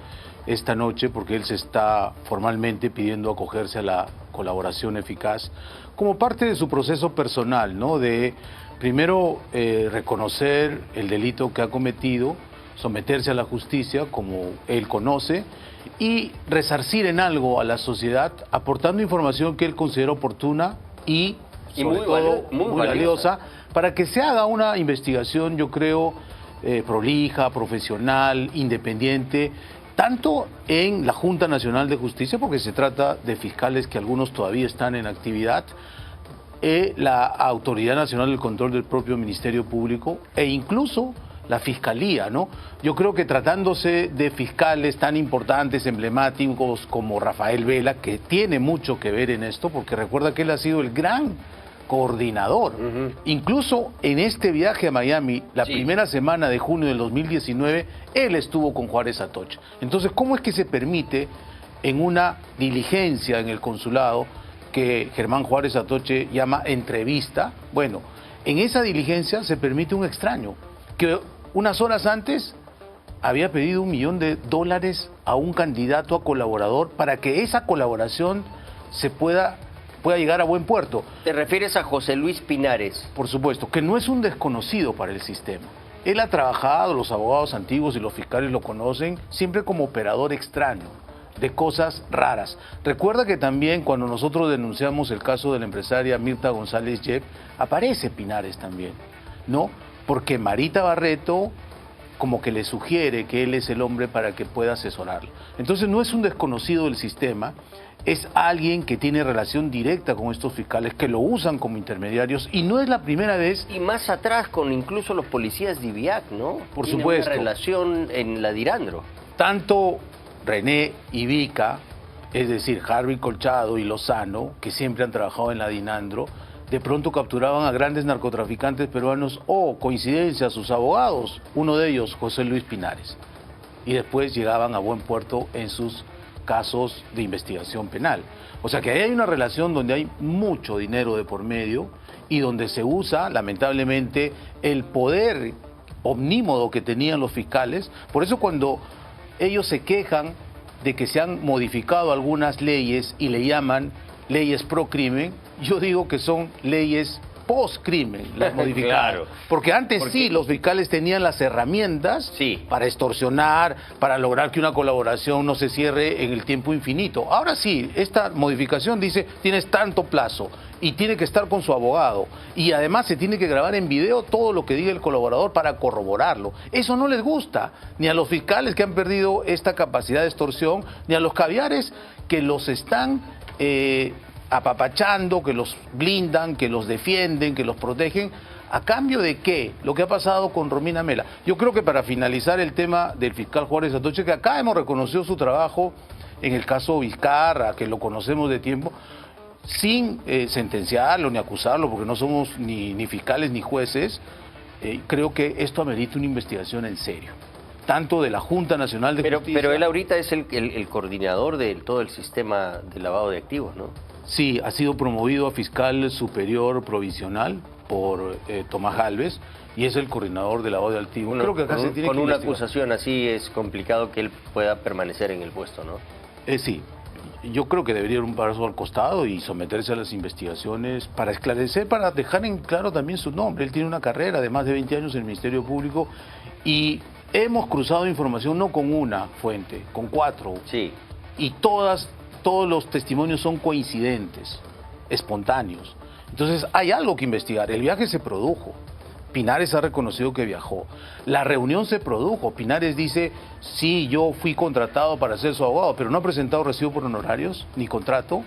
[SPEAKER 18] esta noche porque él se está formalmente pidiendo acogerse a la colaboración eficaz como parte de su proceso personal, ¿no? De primero reconocer el delito que ha cometido, someterse a la justicia como él conoce y resarcir en algo a la sociedad aportando información que él considera oportuna y sobre todo muy valiosa para que se haga una investigación, yo creo, prolija, profesional, independiente, tanto en la Junta Nacional de Justicia, porque se trata de fiscales que algunos todavía están en actividad, la Autoridad Nacional del Control del propio Ministerio Público e incluso la Fiscalía, ¿no? Yo creo que tratándose de fiscales tan importantes, emblemáticos como Rafael Vela, que tiene mucho que ver en esto, porque recuerda que él ha sido el gran coordinador. Incluso en este viaje a Miami, la primera semana de junio del 2019, él estuvo con Juárez Atoche. Entonces, ¿cómo es que se permite en una diligencia en el consulado que Germán Juárez Atoche llama entrevista? Bueno, en esa diligencia se permite un extraño que unas horas antes había pedido $1 millón a un candidato a colaborador para que esa colaboración se pueda llegar a buen puerto.
[SPEAKER 8] ¿Te refieres a José Luis Pinares?
[SPEAKER 18] Por supuesto, que no es un desconocido para el sistema. Él ha trabajado, los abogados antiguos y los fiscales lo conocen, siempre como operador extraño de cosas raras. Recuerda que también cuando nosotros denunciamos el caso de la empresaria Mirta González Yep, aparece Pinares también, ¿no? Porque Marita Barreto como que le sugiere que él es el hombre para que pueda asesorarlo. Entonces no es un desconocido del sistema, es alguien que tiene relación directa con estos fiscales, que lo usan como intermediarios, y no es la primera vez.
[SPEAKER 8] Y más atrás con incluso los policías de IVIAC, ¿no?
[SPEAKER 18] Por supuesto.
[SPEAKER 8] Una relación en la Dirandro.
[SPEAKER 18] Tanto René y Vica, es decir, Harvey Colchado y Lozano, que siempre han trabajado en la Dinandro, de pronto capturaban a grandes narcotraficantes peruanos o, coincidencia, sus abogados, uno de ellos, José Luis Pinares, y después llegaban a buen puerto en sus casos de investigación penal. O sea que ahí hay una relación donde hay mucho dinero de por medio y donde se usa, lamentablemente, el poder omnímodo que tenían los fiscales. Por eso cuando ellos se quejan de que se han modificado algunas leyes y le llaman leyes pro crimen, yo digo que son leyes post-crimen, las modificadas. Claro. Porque antes sí, los fiscales tenían las herramientas para extorsionar, para lograr que una colaboración no se cierre en el tiempo infinito. Ahora sí, esta modificación dice, tienes tanto plazo y tiene que estar con su abogado. Y además se tiene que grabar en video todo lo que diga el colaborador para corroborarlo. Eso no les gusta, ni a los fiscales que han perdido esta capacidad de extorsión, ni a los caviares que los están apapachando, que los blindan, que los defienden, que los protegen. ¿A cambio de qué? Lo que ha pasado con Romina Mela. Yo creo que para finalizar el tema del fiscal Juárez Atoche, que acá hemos reconocido su trabajo en el caso Vizcarra, que lo conocemos de tiempo, sin sentenciarlo ni acusarlo, porque no somos ni fiscales ni jueces, creo que esto amerita una investigación en serio, tanto de la Junta Nacional de Justicia.
[SPEAKER 8] Pero él ahorita es el coordinador de todo el sistema de lavado de activos, ¿no?
[SPEAKER 18] Sí, ha sido promovido a fiscal superior provisional por Tomás Gálvez y es el coordinador de lavado de activos.
[SPEAKER 8] Creo que acá se tiene con una acusación así es complicado que él pueda permanecer en el puesto, ¿no?
[SPEAKER 18] Sí. Yo creo que debería ir un paso al costado y someterse a las investigaciones para esclarecer, para dejar en claro también su nombre. Él tiene una carrera de más de 20 años en el Ministerio Público y hemos cruzado información no con una fuente, con 4.
[SPEAKER 8] Sí.
[SPEAKER 18] Y todos los testimonios son coincidentes, espontáneos. Entonces hay algo que investigar. El viaje se produjo. Pinares ha reconocido que viajó. La reunión se produjo. Pinares dice, sí, yo fui contratado para ser su abogado, pero no ha presentado recibo por honorarios, ni contrato,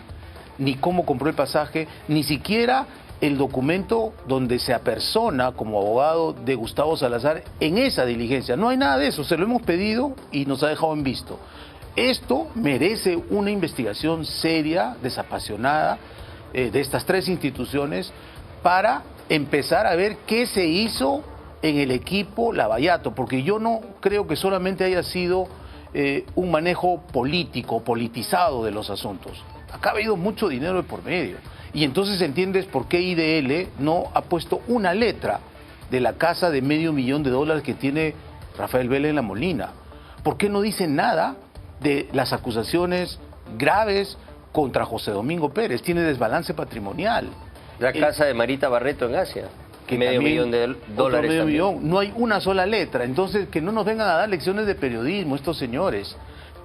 [SPEAKER 18] ni cómo compró el pasaje, ni siquiera el documento donde se apersona como abogado de Gustavo Salazar en esa diligencia. No hay nada de eso. Se lo hemos pedido y nos ha dejado en visto. Esto merece una investigación seria, desapasionada, de estas 3 instituciones para empezar a ver qué se hizo en el equipo Lavallato, porque yo no creo que solamente haya sido un manejo político, politizado de los asuntos. Acá ha habido mucho dinero de por medio. Y entonces entiendes por qué IDL no ha puesto una letra de la casa de $500 000 que tiene Rafael Vela en La Molina. ¿Por qué no dicen nada de las acusaciones graves contra José Domingo Pérez. Tiene desbalance patrimonial.
[SPEAKER 8] La casa de Marita Barreto en Asia.
[SPEAKER 18] Que
[SPEAKER 8] medio
[SPEAKER 18] también,
[SPEAKER 8] millón de dólares.
[SPEAKER 18] medio millón. No hay una sola letra. Entonces, que no nos vengan a dar lecciones de periodismo estos señores.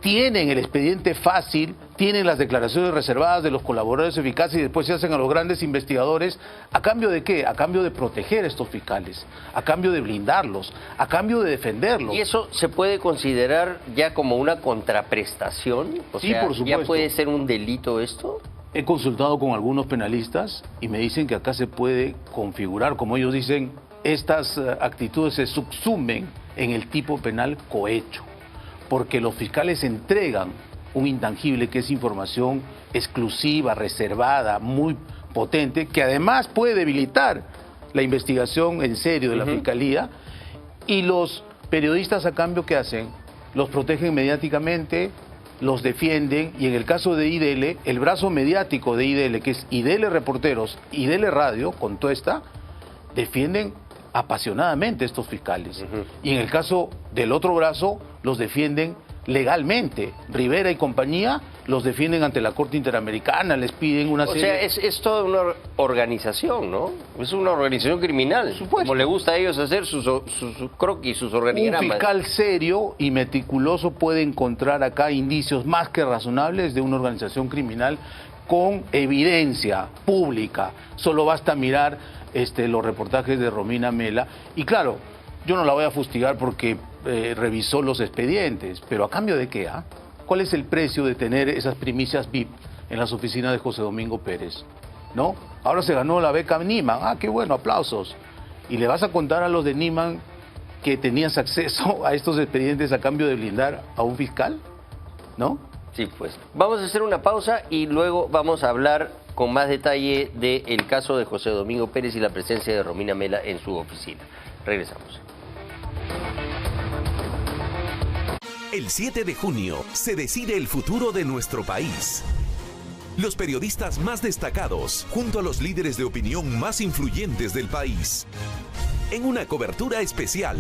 [SPEAKER 18] Tienen el expediente fácil, tienen las declaraciones reservadas de los colaboradores eficaces y después se hacen a los grandes investigadores. ¿A cambio de qué? A cambio de proteger a estos fiscales, a cambio de blindarlos, a cambio de defenderlos.
[SPEAKER 8] ¿Y eso se puede considerar ya como una contraprestación? O
[SPEAKER 18] Sí,
[SPEAKER 8] sea,
[SPEAKER 18] por supuesto.
[SPEAKER 8] ¿ya puede ser un delito esto?
[SPEAKER 18] He consultado con algunos penalistas y me dicen que acá se puede configurar, como ellos dicen, estas actitudes se subsumen en el tipo penal cohecho, porque los fiscales entregan un intangible que es información exclusiva, reservada, muy potente, que además puede debilitar la investigación en serio de la Fiscalía, y los periodistas a cambio, ¿qué hacen? Los protegen mediáticamente, los defienden, y en el caso de IDL, el brazo mediático de IDL, que es IDL Reporteros, IDL Radio, con Tuesta, defienden apasionadamente a estos fiscales. Y en el caso del otro brazo, los defienden legalmente. Rivera y compañía los defienden ante la Corte Interamericana, les piden una serie...
[SPEAKER 8] O sea, es toda una organización, ¿no? Es una organización criminal. Como le gusta a ellos hacer sus croquis, sus organigramas.
[SPEAKER 18] Un fiscal serio y meticuloso puede encontrar acá indicios más que razonables de una organización criminal con evidencia pública. Solo basta mirar los reportajes de Romina Mela. Y claro, yo no la voy a fustigar porque revisó los expedientes, pero ¿a cambio de qué? ¿Cuál es el precio de tener esas primicias VIP en las oficinas de José Domingo Pérez? ¿No? Ahora se ganó la beca Niman. Qué bueno, aplausos. ¿Y le vas a contar a los de Niman que tenías acceso a estos expedientes a cambio de blindar a un fiscal? ¿No?
[SPEAKER 8] Sí, pues. Vamos a hacer una pausa y luego vamos a hablar con más detalle del caso de José Domingo Pérez y la presencia de Romina Mela en su oficina. Regresamos.
[SPEAKER 1] El 7 de junio se decide el futuro de nuestro país. Los periodistas más destacados, junto a los líderes de opinión más influyentes del país. En una cobertura especial,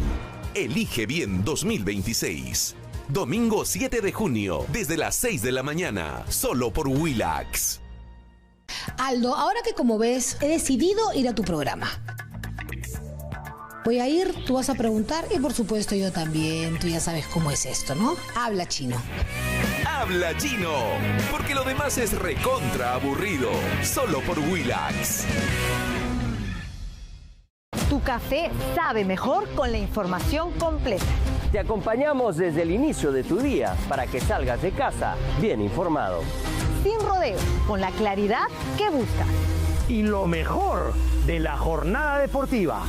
[SPEAKER 1] Elige Bien 2026. Domingo 7 de junio, desde las 6 de la mañana, solo por Willax.
[SPEAKER 6] Aldo, ahora que como ves, he decidido ir a tu programa. Voy a ir, tú vas a preguntar y por supuesto yo también. Tú ya sabes cómo es esto, ¿no? Habla chino.
[SPEAKER 1] Habla chino, porque lo demás es recontra aburrido, solo por Willax.
[SPEAKER 7] Tu café sabe mejor con la información completa.
[SPEAKER 12] Te acompañamos desde el inicio de tu día para que salgas de casa bien informado.
[SPEAKER 7] Sin rodeos, con la claridad que buscas.
[SPEAKER 2] Y lo mejor de la jornada deportiva.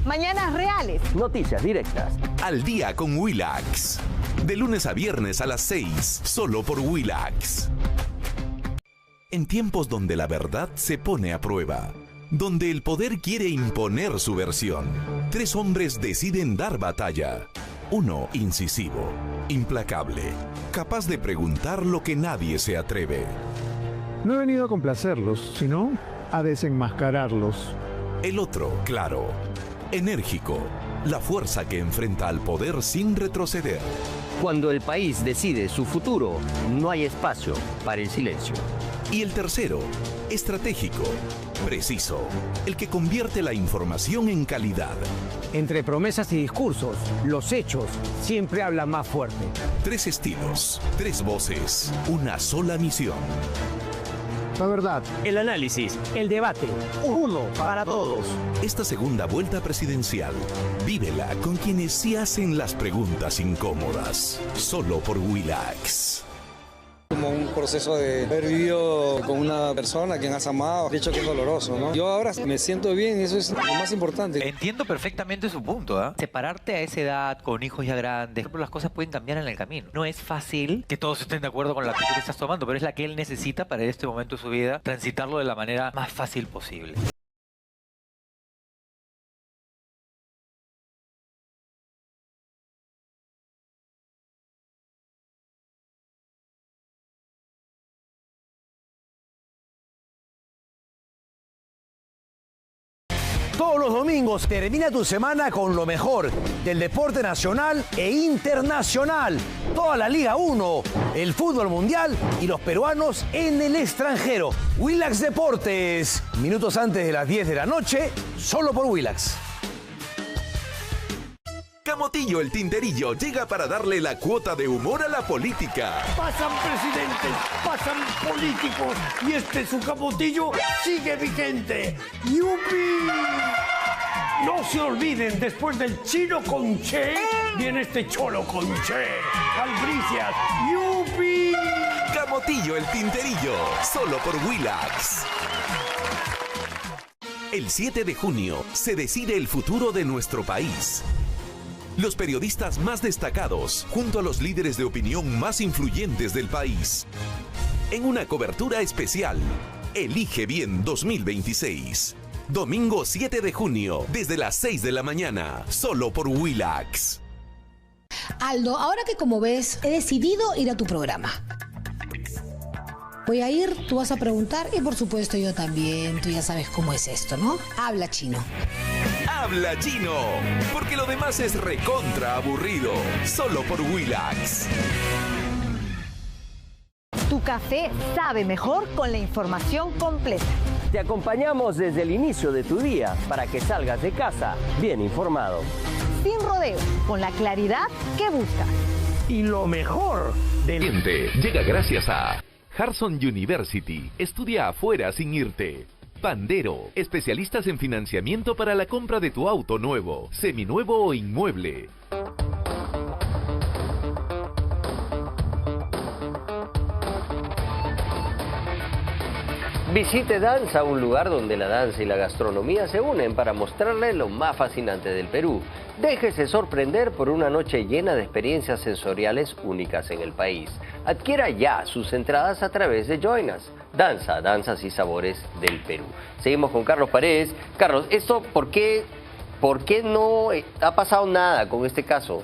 [SPEAKER 7] Mañanas reales.
[SPEAKER 12] Noticias directas.
[SPEAKER 1] Al día con Willax. De lunes a viernes a las 6, solo por Willax. En tiempos donde la verdad se pone a prueba, donde el poder quiere imponer su versión, 3 hombres deciden dar batalla. Uno incisivo, implacable, capaz de preguntar lo que nadie se atreve.
[SPEAKER 9] No he venido a complacerlos, sino a desenmascararlos.
[SPEAKER 1] El otro, claro, enérgico, la fuerza que enfrenta al poder sin retroceder.
[SPEAKER 12] Cuando el país decide su futuro, no hay espacio para el silencio.
[SPEAKER 1] Y el tercero, estratégico, preciso, el que convierte la información en calidad.
[SPEAKER 2] Entre promesas y discursos, los hechos siempre hablan más fuerte.
[SPEAKER 1] 3 estilos, 3 voces, una sola misión.
[SPEAKER 9] La verdad.
[SPEAKER 2] El análisis, el debate, uno para todos.
[SPEAKER 1] Esta segunda vuelta presidencial, vívela con quienes sí hacen las preguntas incómodas. Solo por Willax.
[SPEAKER 3] Como un proceso de haber vivido con una persona a quien has amado, de hecho que es doloroso, ¿no? Yo ahora me siento bien y eso es lo más importante.
[SPEAKER 4] Entiendo perfectamente su punto, ¿eh? Separarte a esa edad, con hijos ya grandes, las cosas pueden cambiar en el camino. No es fácil que todos estén de acuerdo con la actitud que estás tomando, pero es la que él necesita para en este momento de su vida transitarlo de la manera más fácil posible.
[SPEAKER 2] Todos los domingos termina tu semana con lo mejor del deporte nacional e internacional. Toda la Liga 1, el fútbol mundial y los peruanos en el extranjero. Willax Deportes, minutos antes de las 10 de la noche, solo por Willax.
[SPEAKER 1] Camotillo el Tinterillo llega para darle la cuota de humor a la política.
[SPEAKER 5] Pasan presidentes, pasan políticos y su capotillo sigue vigente. ¡Yupi! No se olviden, después del chino con Che, viene este cholo con Che. Albricias, ¡yupi!
[SPEAKER 1] Camotillo el Tinterillo, solo por Willax. El 7 de junio se decide el futuro de nuestro país. Los periodistas más destacados, junto a los líderes de opinión más influyentes del país. En una cobertura especial, Elige Bien 2026. Domingo 7 de junio, desde las 6 de la mañana, solo por Willax.
[SPEAKER 6] Aldo, ahora que como ves, he decidido ir a tu programa. Voy a ir, tú vas a preguntar y por supuesto yo también. Tú ya sabes cómo es esto, ¿no? Habla chino.
[SPEAKER 1] Habla chino, porque lo demás es recontra aburrido, solo por Willax.
[SPEAKER 7] Tu café sabe mejor con la información completa.
[SPEAKER 12] Te acompañamos desde el inicio de tu día para que salgas de casa bien informado.
[SPEAKER 7] Sin rodeos, con la claridad que buscas.
[SPEAKER 5] Y lo mejor del
[SPEAKER 1] siguiente llega gracias a Harson University. Estudia afuera sin irte. Pandero, especialistas en financiamiento para la compra de tu auto nuevo, seminuevo o inmueble.
[SPEAKER 8] Visite Danza, un lugar donde la danza y la gastronomía se unen para mostrarle lo más fascinante del Perú. Déjese sorprender por una noche llena de experiencias sensoriales únicas en el país. Adquiera ya sus entradas a través de Join Us. Danza, danzas y sabores del Perú. Seguimos con Carlos Paredes. Carlos, ¿esto por qué no ha pasado nada con este caso?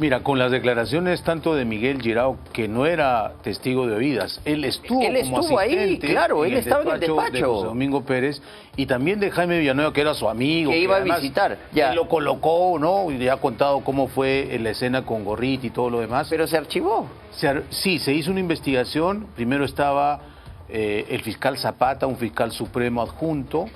[SPEAKER 18] Mira, con las declaraciones tanto de Miguel Girao, que no era testigo de oídas, él estuvo como asistente
[SPEAKER 8] ahí, claro, él estaba en el despacho
[SPEAKER 18] de José Domingo Pérez, y también de Jaime Villanueva, que era su amigo.
[SPEAKER 8] Que iba a visitar.
[SPEAKER 18] Ya. Él lo colocó, ¿no? Y ya ha contado cómo fue en la escena con Gorriti y todo lo demás.
[SPEAKER 8] Pero se archivó.
[SPEAKER 18] Sí, se hizo una investigación. Primero estaba el fiscal Zapata, un fiscal supremo adjunto,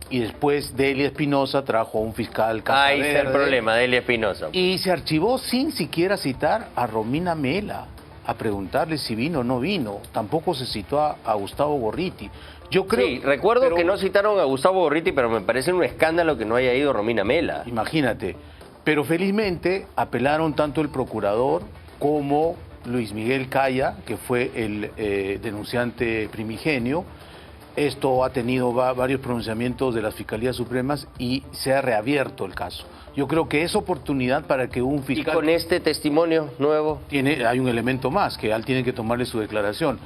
[SPEAKER 18] y después Delia Espinosa trajo a un fiscal Casaverde.
[SPEAKER 8] Ahí está el problema, Delia Espinosa.
[SPEAKER 18] Y se archivó sin siquiera citar a Romina Mela, a preguntarle si vino o no vino. Tampoco se citó a Gustavo Gorriti. Yo creo,
[SPEAKER 8] sí, recuerdo que no citaron a Gustavo Gorriti, pero me parece un escándalo que no haya ido Romina Mela.
[SPEAKER 18] Imagínate. Pero felizmente apelaron tanto el procurador como Luis Miguel Caya, que fue el denunciante primigenio. Esto ha tenido varios pronunciamientos de las Fiscalías Supremas y se ha reabierto el caso. Yo creo que es oportunidad para que un fiscal...
[SPEAKER 8] ¿Y con este testimonio nuevo?
[SPEAKER 18] Hay un elemento más, que él tiene que tomarle su declaración.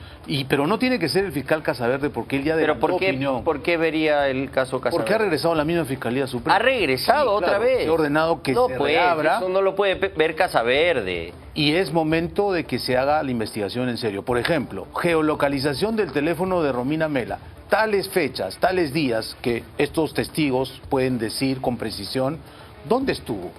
[SPEAKER 18] Pero no tiene que ser el fiscal Casaverde, porque él ya adelantó opinión.
[SPEAKER 8] ¿Por qué vería el caso Casaverde?
[SPEAKER 18] Porque ha regresado a la misma Fiscalía Suprema.
[SPEAKER 8] ¿Ha regresado otra vez?
[SPEAKER 18] Se ha ordenado que se reabra.
[SPEAKER 8] Eso no lo puede ver Casaverde.
[SPEAKER 18] Y es momento de que se haga la investigación en serio. Por ejemplo, geolocalización del teléfono de Romina Mela. Tales fechas, tales días que estos testigos pueden decir con precisión dónde estuvo.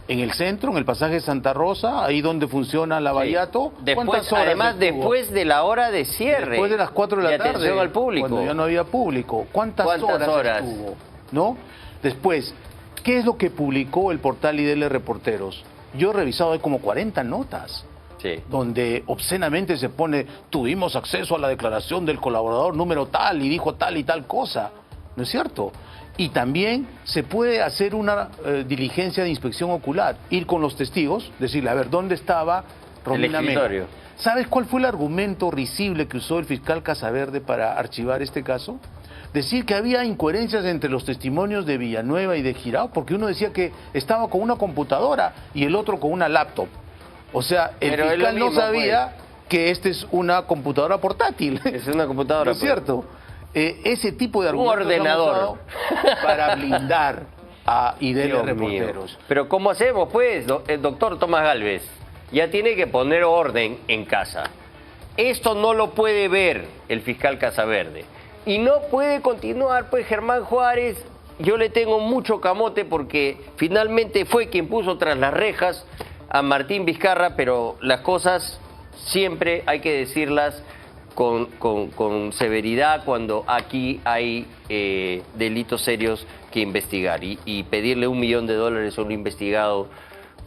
[SPEAKER 18] ¿En el centro, en el pasaje Santa Rosa, ahí donde funciona Lavallato?
[SPEAKER 8] Sí. Además, después de la hora de cierre.
[SPEAKER 18] Después de las 4 de la tarde.
[SPEAKER 8] Atención al público.
[SPEAKER 18] Cuando ya no había público. ¿Cuántas horas estuvo? ¿No? Después, ¿qué es lo que publicó el portal IDL Reporteros? Yo he revisado, hay como 40 notas.
[SPEAKER 8] Sí.
[SPEAKER 18] Donde obscenamente se pone, tuvimos acceso a la declaración del colaborador número tal y dijo tal y tal cosa. ¿No es cierto? Y también se puede hacer una diligencia de inspección ocular, ir con los testigos, decirle, a ver, ¿dónde estaba Romina Mela? ¿Sabes cuál fue el argumento risible que usó el fiscal Casaverde para archivar este caso? Decir que había incoherencias entre los testimonios de Villanueva y de Girao, porque uno decía que estaba con una computadora y el otro con una laptop. O sea, el fiscal no sabía que esta es una computadora portátil.
[SPEAKER 8] Es una computadora.
[SPEAKER 18] ¿No es cierto? Ese tipo de argumentos
[SPEAKER 8] un ordenador
[SPEAKER 18] para blindar a IDL Reporteros.
[SPEAKER 8] Pero ¿cómo hacemos, pues, el doctor Tomás Gálvez? Ya tiene que poner orden en casa. Esto no lo puede ver el fiscal Casaverde. Y no puede continuar, pues, Germán Juárez yo le tengo mucho camote porque finalmente fue quien puso tras las rejas a Martín Vizcarra, pero las cosas siempre hay que decirlas con severidad cuando aquí hay delitos serios que investigar. Y pedirle $1 millón a un investigado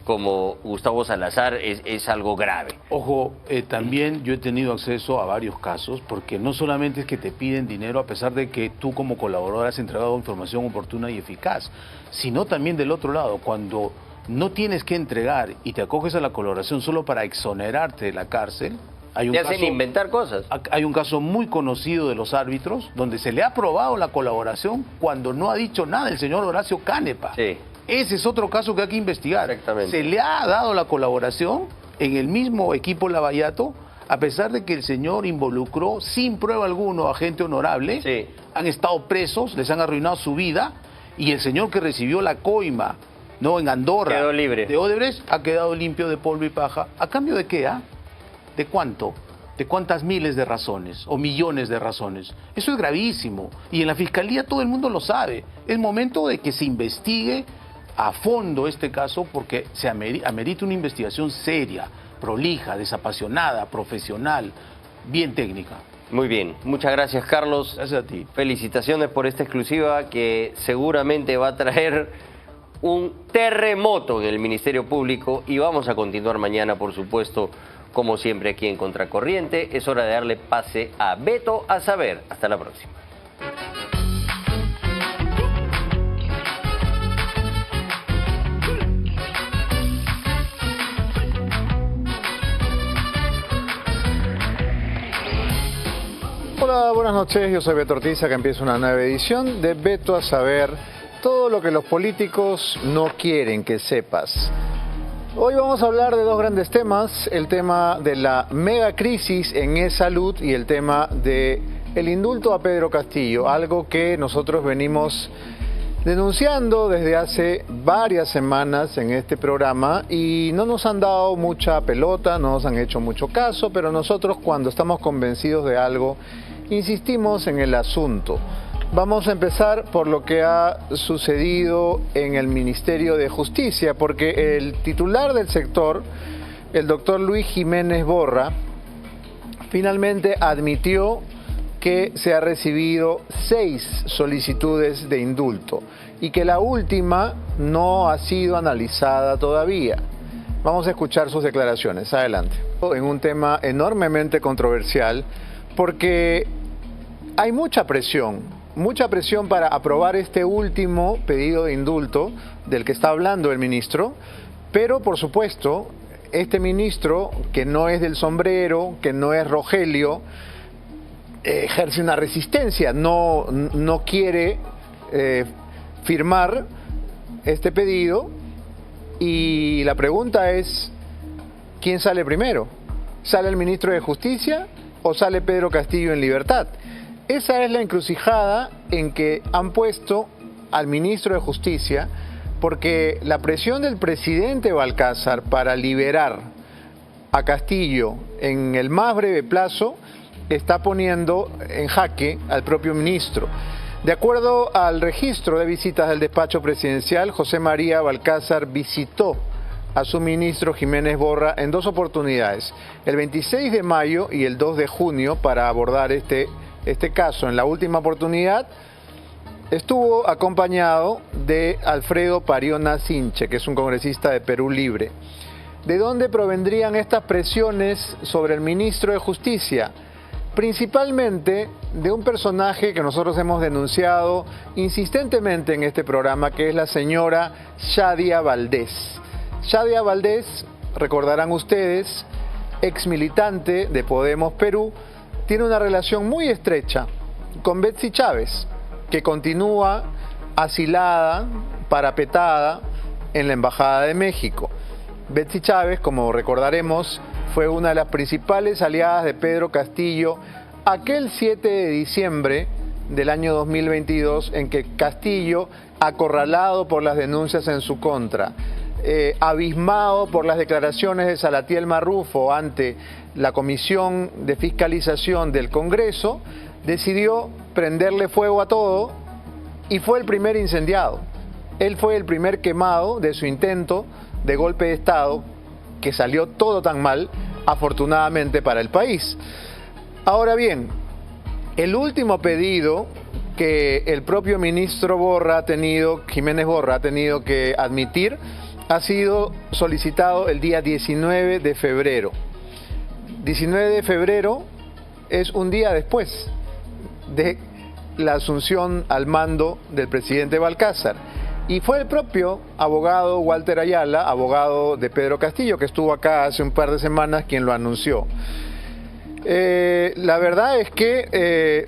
[SPEAKER 8] como Gustavo Salazar es algo grave.
[SPEAKER 18] Ojo, también yo he tenido acceso a varios casos, porque no solamente es que te piden dinero a pesar de que tú como colaborador has entregado información oportuna y eficaz, sino también del otro lado, cuando no tienes que entregar y te acoges a la colaboración solo para exonerarte de la cárcel.
[SPEAKER 8] Te hacen inventar cosas.
[SPEAKER 18] Hay un caso muy conocido de los árbitros donde se le ha aprobado la colaboración cuando no ha dicho nada el señor Horacio Canepa.
[SPEAKER 8] Sí.
[SPEAKER 18] Ese es otro caso que hay que investigar.
[SPEAKER 8] Exactamente.
[SPEAKER 18] Se le ha dado la colaboración en el mismo equipo Lavallato, a pesar de que el señor involucró sin prueba alguna a gente honorable.
[SPEAKER 8] Sí.
[SPEAKER 18] Han estado presos, les han arruinado su vida, y el señor que recibió la coima, ¿no?, en Andorra,
[SPEAKER 8] quedó libre.
[SPEAKER 18] De Odebrecht, ha quedado limpio de polvo y paja. ¿A cambio de qué? ¿De cuánto? ¿De cuántas miles de razones o millones de razones? Eso es gravísimo. Y en la Fiscalía todo el mundo lo sabe. Es momento de que se investigue a fondo este caso, porque se amerita una investigación seria, prolija, desapasionada, profesional, bien técnica.
[SPEAKER 8] Muy bien. Muchas gracias, Carlos.
[SPEAKER 18] Gracias a ti.
[SPEAKER 8] Felicitaciones por esta exclusiva que seguramente va a traer un terremoto en el Ministerio Público, y vamos a continuar mañana, por supuesto, como siempre aquí en Contracorriente. Es hora de darle pase a Beto a Saber. Hasta la próxima.
[SPEAKER 13] Hola, buenas noches. Yo soy Beto Ortiz, que empieza una nueva edición de Beto a Saber. Todo lo que los políticos no quieren que sepas. Hoy vamos a hablar de dos grandes temas, el tema de la mega crisis en e-salud y el tema del indulto a Pedro Castillo, algo que nosotros venimos denunciando desde hace varias semanas en este programa y no nos han dado mucha pelota, no nos han hecho mucho caso, pero nosotros cuando estamos convencidos de algo insistimos en el asunto. Vamos a empezar por lo que ha sucedido en el Ministerio de Justicia, porque el titular del sector, el doctor Luis Jiménez Borra, finalmente admitió que se ha recibido 6 solicitudes de indulto y que la última no ha sido analizada todavía. Vamos a escuchar sus declaraciones. Adelante. En un tema enormemente controversial, porque hay mucha presión para aprobar este último pedido de indulto del que está hablando el ministro, pero por supuesto, este ministro, que no es del sombrero, que no es Rogelio, ejerce una resistencia, no quiere firmar este pedido, y la pregunta es, ¿quién sale primero? ¿Sale el ministro de Justicia o sale Pedro Castillo en libertad? Esa es la encrucijada en que han puesto al ministro de Justicia, porque la presión del presidente Balcázar para liberar a Castillo en el más breve plazo está poniendo en jaque al propio ministro. De acuerdo al registro de visitas del despacho presidencial, José María Balcázar visitó a su ministro Jiménez Borra en 2 oportunidades, el 26 de mayo y el 2 de junio, para abordar este caso. En la última oportunidad estuvo acompañado de Alfredo Pariona Sinche, que es un congresista de Perú Libre. ¿De dónde provendrían estas presiones sobre el ministro de Justicia? Principalmente de un personaje que nosotros hemos denunciado insistentemente en este programa, que es la señora Shadia Valdés. Shadia Valdés, recordarán ustedes, ex militante de Podemos Perú, tiene una relación muy estrecha con Betsy Chávez, que continúa asilada, parapetada en la Embajada de México. Betsy Chávez, como recordaremos, fue una de las principales aliadas de Pedro Castillo aquel 7 de diciembre del año 2022, en que Castillo, acorralado por las denuncias en su contra, abismado por las declaraciones de Salatiel Marrufo ante la Comisión de Fiscalización del Congreso, decidió prenderle fuego a todo y fue el primer incendiado. Él fue el primer quemado de su intento de golpe de Estado, que salió todo tan mal, afortunadamente para el país. Ahora bien, el último pedido que el propio ministro Jiménez Borra ha tenido que admitir, ha sido solicitado el día 19 de febrero. 19 de febrero es un día después de la asunción al mando del presidente Balcázar. Y fue el propio abogado Walter Ayala, abogado de Pedro Castillo, que estuvo acá hace un par de semanas, quien lo anunció. La verdad es que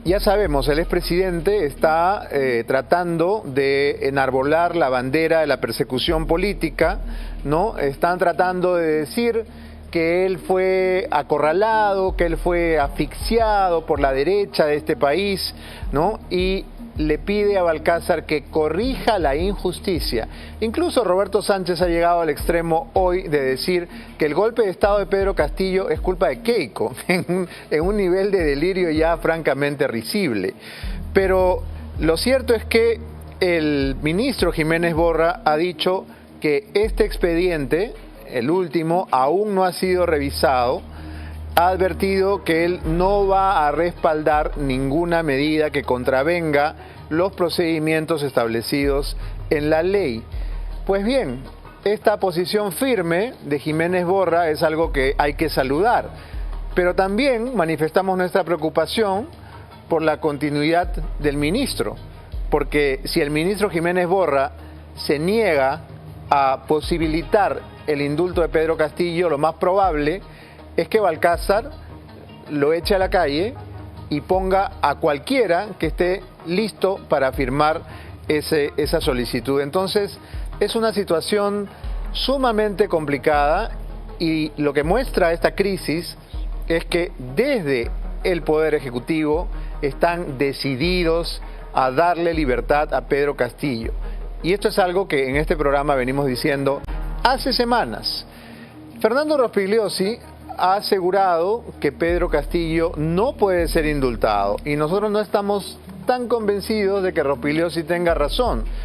[SPEAKER 13] ya sabemos, el expresidente está tratando de enarbolar la bandera de la persecución política, ¿no? Están tratando de decir que él fue acorralado, que él fue asfixiado por la derecha de este país, ¿no? Y le pide a Balcázar que corrija la injusticia. Incluso Roberto Sánchez ha llegado al extremo hoy de decir que el golpe de Estado de Pedro Castillo es culpa de Keiko, en un nivel de delirio ya francamente risible. Pero lo cierto es que el ministro Jiménez Borra ha dicho que este expediente, el último, aún no ha sido revisado. Ha advertido que él no va a respaldar ninguna medida que contravenga los procedimientos establecidos en la ley. Pues bien, esta posición firme de Jiménez Borra es algo que hay que saludar, pero también manifestamos nuestra preocupación por la continuidad del ministro, porque si el ministro Jiménez Borra se niega a posibilitar el indulto de Pedro Castillo, lo más probable es que Balcázar lo eche a la calle y ponga a cualquiera que esté listo para firmar esa solicitud. Entonces, es una situación sumamente complicada y lo que muestra esta crisis es que desde el Poder Ejecutivo están decididos a darle libertad a Pedro Castillo. Y esto es algo que en este programa venimos diciendo hace semanas. Fernando Rospigliosi ha asegurado que Pedro Castillo no puede ser indultado y nosotros no estamos tan convencidos de que Rospigliosi tenga razón.